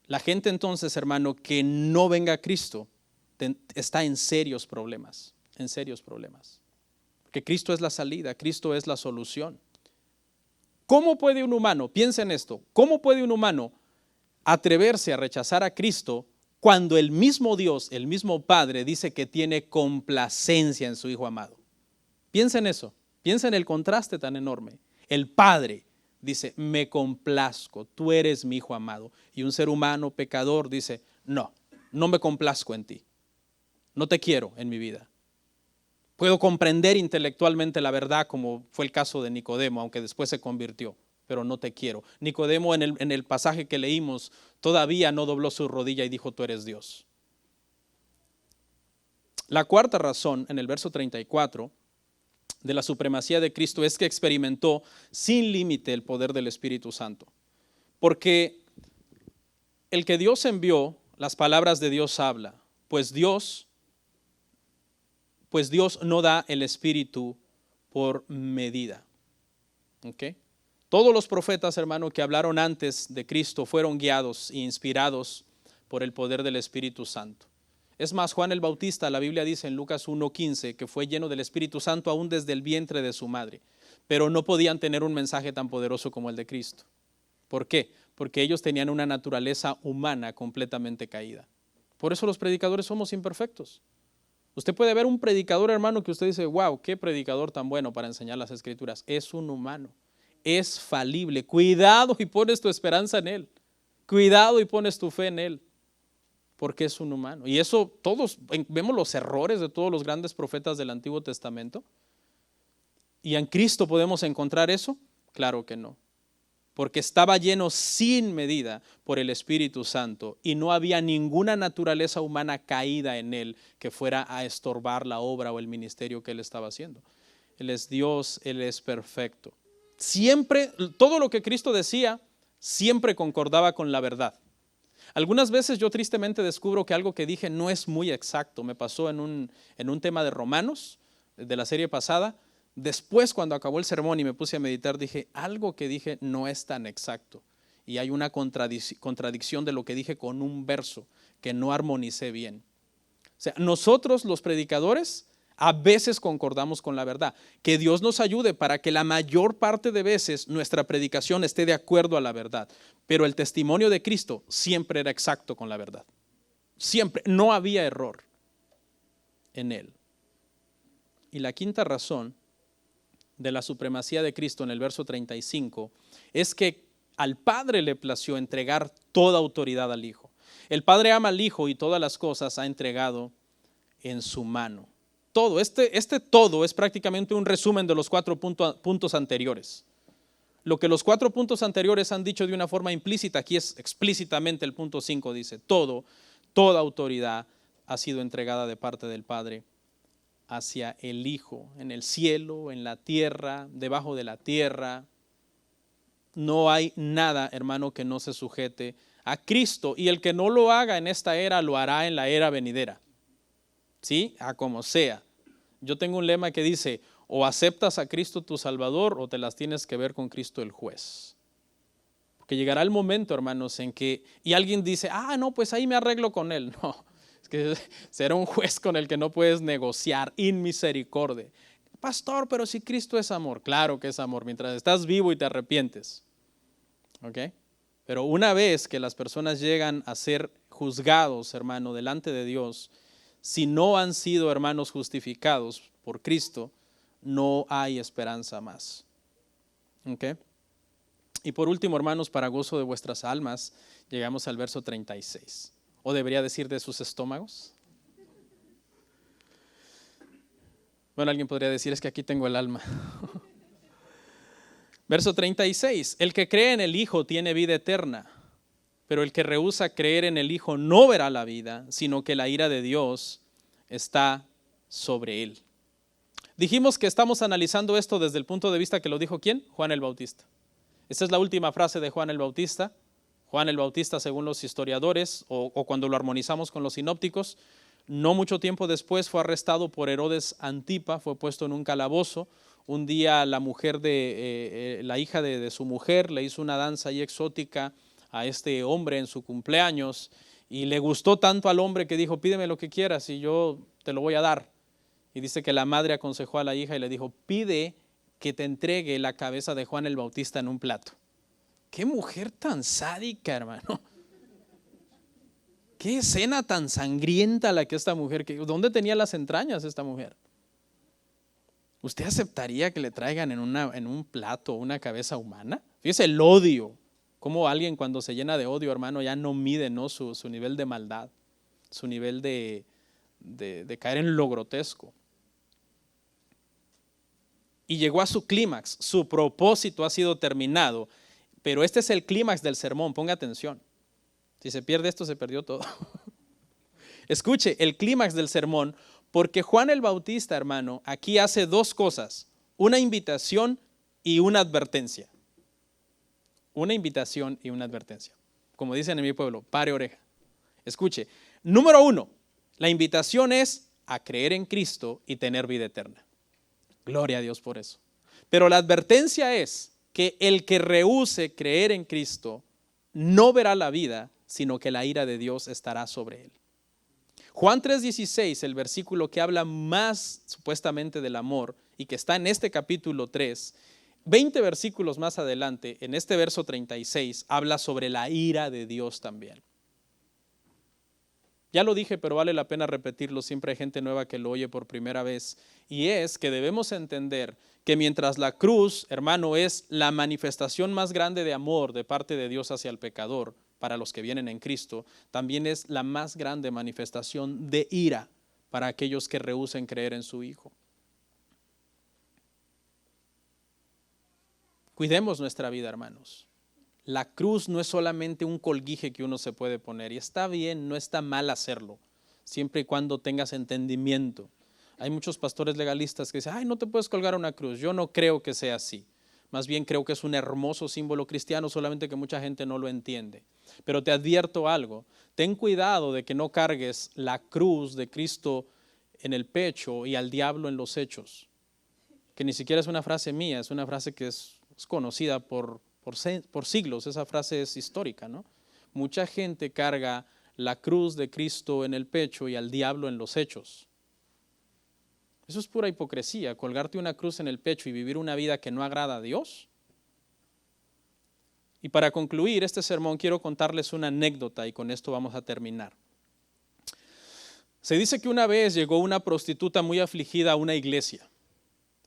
La gente entonces, hermano, que no venga a Cristo, está en serios problemas, Porque Cristo es la salida, Cristo es la solución. ¿Cómo puede un humano, piensa en esto, cómo puede un humano atreverse a rechazar a Cristo cuando el mismo Dios, el mismo Padre dice que tiene complacencia en su Hijo amado? Piensa en eso, piensa en el contraste tan enorme. El Padre dice, me complazco, tú eres mi Hijo amado. Y un ser humano pecador dice, no me complazco en ti, no te quiero en mi vida. Puedo comprender intelectualmente la verdad como fue el caso de Nicodemo, aunque después se convirtió, pero no te quiero. Nicodemo en el pasaje que leímos todavía no dobló su rodilla y dijo, tú eres Dios. La cuarta razón, en el verso 34, de la supremacía de Cristo es que experimentó sin límite el poder del Espíritu Santo. Porque el que Dios envió, las palabras de Dios habla, pues Dios no da el Espíritu por medida. ¿Okay? Todos los profetas, hermano, que hablaron antes de Cristo fueron guiados e inspirados por el poder del Espíritu Santo. Es más, Juan el Bautista, la Biblia dice en Lucas 1:15 que fue lleno del Espíritu Santo aún desde el vientre de su madre, pero no podían tener un mensaje tan poderoso como el de Cristo. ¿Por qué? Porque ellos tenían una naturaleza humana completamente caída. Por eso los predicadores somos imperfectos. Usted puede ver un predicador, hermano, que usted dice, wow, qué predicador tan bueno para enseñar las Escrituras. Es un humano, es falible. Cuidado y pones tu esperanza en él. Cuidado y pones tu fe en él. Porque es un humano. Y eso todos vemos los errores de todos los grandes profetas del Antiguo Testamento. ¿Y en Cristo podemos encontrar eso? Claro que no. Porque estaba lleno sin medida por el Espíritu Santo y no había ninguna naturaleza humana caída en él que fuera a estorbar la obra o el ministerio que él estaba haciendo. Él es Dios, él es perfecto. Siempre, todo lo que Cristo decía, siempre concordaba con la verdad. Algunas veces yo tristemente descubro que algo que dije no es muy exacto. Me pasó en un tema de Romanos, de la serie pasada. Después, cuando acabó el sermón y me puse a meditar, dije, algo que dije no es tan exacto. Y hay una contradicción de lo que dije con un verso que no armonicé bien. O sea, nosotros los predicadores a veces concordamos con la verdad. Que Dios nos ayude para que la mayor parte de veces nuestra predicación esté de acuerdo a la verdad. Pero el testimonio de Cristo siempre era exacto con la verdad. Siempre, no había error en él. Y la quinta razón de la supremacía de Cristo en el verso 35 es que al Padre le plació entregar toda autoridad al Hijo. El Padre ama al Hijo y todas las cosas ha entregado en su mano. Todo, todo es prácticamente un resumen de los 4 puntos anteriores. Lo que los 4 puntos anteriores han dicho de una forma implícita, aquí es explícitamente el punto 5, dice, toda autoridad ha sido entregada de parte del Padre hacia el Hijo, en el cielo, en la tierra, debajo de la tierra. No hay nada, hermano, que no se sujete a Cristo, y el que no lo haga en esta era, lo hará en la era venidera. ¿Sí? A como sea. Yo tengo un lema que dice, o aceptas a Cristo tu Salvador o te las tienes que ver con Cristo el juez. Porque llegará el momento, hermanos, en que, y alguien dice, no, pues ahí me arreglo con él. No, es que será un juez con el que no puedes negociar, inmisericordia. Pastor, pero si Cristo es amor. Claro que es amor, mientras estás vivo y te arrepientes. ¿Ok? Pero una vez que las personas llegan a ser juzgados, hermano, delante de Dios, si no han sido, hermanos, justificados por Cristo, no hay esperanza más. ¿Okay? Y por último, hermanos, para gozo de vuestras almas, llegamos al verso 36. O debería decir de sus estómagos. Bueno, alguien podría decir, es que aquí tengo el alma. Verso 36, el que cree en el Hijo tiene vida eterna, pero el que rehúsa creer en el Hijo no verá la vida, sino que la ira de Dios está sobre él. Dijimos que estamos analizando esto desde el punto de vista que lo dijo ¿quién? Juan el Bautista. Esta es la última frase de Juan el Bautista. Juan el Bautista, según los historiadores, o cuando lo armonizamos con los sinópticos, no mucho tiempo después fue arrestado por Herodes Antipa, fue puesto en un calabozo. Un día la mujer la hija de su mujer le hizo una danza ahí exótica a este hombre en su cumpleaños y le gustó tanto al hombre que dijo, pídeme lo que quieras y yo te lo voy a dar. Y dice que la madre aconsejó a la hija y le dijo, pide que te entregue la cabeza de Juan el Bautista en un plato. Qué mujer tan sádica, hermano. Qué escena tan sangrienta la que esta mujer, ¿dónde tenía las entrañas esta mujer? ¿Usted aceptaría que le traigan en un plato una cabeza humana? Fíjese el odio, cómo alguien cuando se llena de odio, hermano, ya no mide, ¿no? su nivel de maldad, su nivel de caer en lo grotesco. Y llegó a su clímax, su propósito ha sido terminado, pero este es el clímax del sermón, ponga atención. Si se pierde esto, se perdió todo. Escuche, el clímax del sermón, Porque Juan el Bautista, hermano, aquí hace dos cosas, una invitación y una advertencia. Una invitación y una advertencia. Como dicen en mi pueblo, pare oreja. Escuche, número 1, la invitación es a creer en Cristo y tener vida eterna. Gloria a Dios por eso. Pero la advertencia es que el que rehúse creer en Cristo no verá la vida, sino que la ira de Dios estará sobre él. Juan 3:16, el versículo que habla más supuestamente del amor y que está en este capítulo 3, 20 versículos más adelante, en este verso 36, habla sobre la ira de Dios también. Ya lo dije, pero vale la pena repetirlo, siempre hay gente nueva que lo oye por primera vez, y es que debemos entender que mientras la cruz, hermano, es la manifestación más grande de amor de parte de Dios hacia el pecador, para los que vienen en Cristo, también es la más grande manifestación de ira para aquellos que rehúsen creer en su Hijo. Cuidemos nuestra vida, hermanos. La cruz no es solamente un colguije que uno se puede poner, y está bien, no está mal hacerlo, siempre y cuando tengas entendimiento. Hay muchos pastores legalistas que dicen, ay, no te puedes colgar una cruz. Yo no creo que sea así. Más bien creo que es un hermoso símbolo cristiano, solamente que mucha gente no lo entiende. Pero te advierto algo, ten cuidado de que no cargues la cruz de Cristo en el pecho y al diablo en los hechos. Que ni siquiera es una frase mía, es una frase que es conocida por siglos, esa frase es histórica, ¿no? Mucha gente carga la cruz de Cristo en el pecho y al diablo en los hechos. Eso es pura hipocresía, colgarte una cruz en el pecho y vivir una vida que no agrada a Dios. Y para concluir este sermón quiero contarles una anécdota y con esto vamos a terminar. Se dice que una vez llegó una prostituta muy afligida a una iglesia.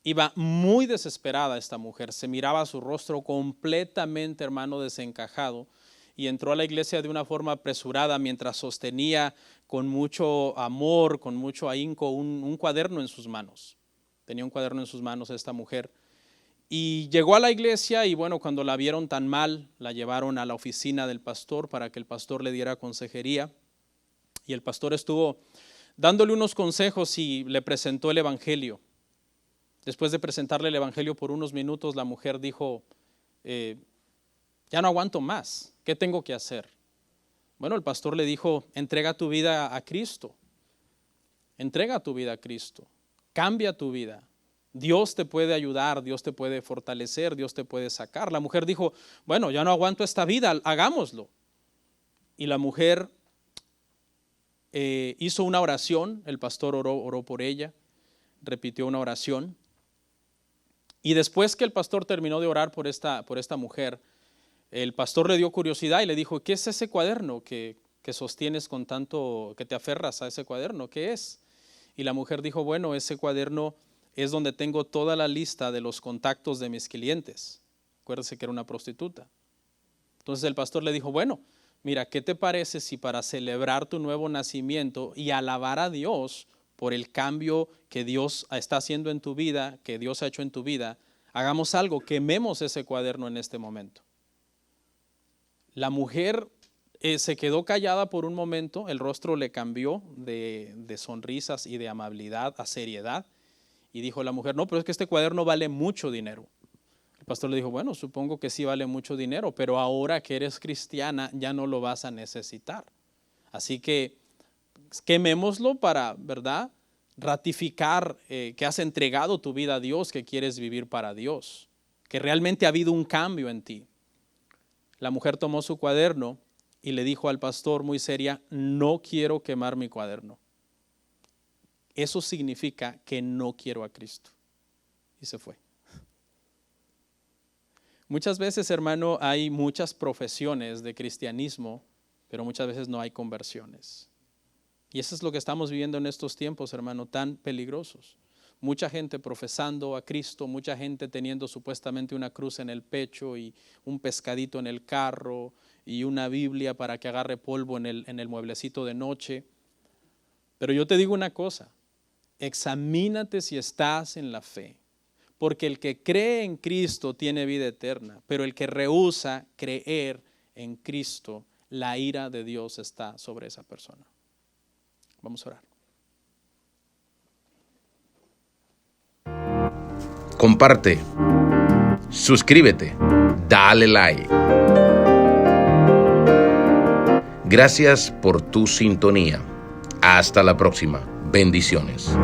Iba muy desesperada esta mujer, se miraba su rostro completamente, hermano, desencajado, y entró a la iglesia de una forma apresurada mientras sostenía con mucho amor, con mucho ahínco, un cuaderno en sus manos. Tenía un cuaderno en sus manos esta mujer. Y llegó a la iglesia y bueno, cuando la vieron tan mal, la llevaron a la oficina del pastor para que el pastor le diera consejería. Y el pastor estuvo dándole unos consejos y le presentó el evangelio. Después de presentarle el evangelio por unos minutos, la mujer dijo, ya no aguanto más, ¿qué tengo que hacer? Bueno, el pastor le dijo, entrega tu vida a Cristo, entrega tu vida a Cristo, cambia tu vida. Dios te puede ayudar, Dios te puede fortalecer, Dios te puede sacar. La mujer dijo, bueno, ya no aguanto esta vida, hagámoslo. Y la mujer hizo una oración, el pastor oró por ella, repitió una oración. Y después que el pastor terminó de orar por esta mujer, el pastor le dio curiosidad y le dijo, ¿qué es ese cuaderno que sostienes con tanto, que te aferras a ese cuaderno? ¿Qué es? Y la mujer dijo, bueno, ese cuaderno es donde tengo toda la lista de los contactos de mis clientes. Acuérdese que era una prostituta. Entonces el pastor le dijo, bueno, mira, ¿qué te parece si para celebrar tu nuevo nacimiento y alabar a Dios por el cambio que Dios está haciendo en tu vida, que Dios ha hecho en tu vida, hagamos algo, quememos ese cuaderno en este momento? La mujer se quedó callada por un momento, el rostro le cambió de sonrisas y de amabilidad a seriedad, y dijo la mujer, no, pero es que este cuaderno vale mucho dinero. El pastor le dijo, bueno, supongo que sí vale mucho dinero, pero ahora que eres cristiana ya no lo vas a necesitar. Así que quemémoslo para, ¿verdad?, ratificar que has entregado tu vida a Dios, que quieres vivir para Dios, que realmente ha habido un cambio en ti. La mujer tomó su cuaderno y le dijo al pastor muy seria, no quiero quemar mi cuaderno. Eso significa que no quiero a Cristo. Y se fue. Muchas veces, hermano, hay muchas profesiones de cristianismo, pero muchas veces no hay conversiones. Y eso es lo que estamos viviendo en estos tiempos, hermano, tan peligrosos. Mucha gente profesando a Cristo, mucha gente teniendo supuestamente una cruz en el pecho y un pescadito en el carro y una Biblia para que agarre polvo en el mueblecito de noche. Pero yo te digo una cosa, examínate si estás en la fe, porque el que cree en Cristo tiene vida eterna, pero el que rehúsa creer en Cristo, la ira de Dios está sobre esa persona. Vamos a orar. comparte, suscríbete, dale like. Gracias por tu sintonía. Hasta la próxima. Bendiciones.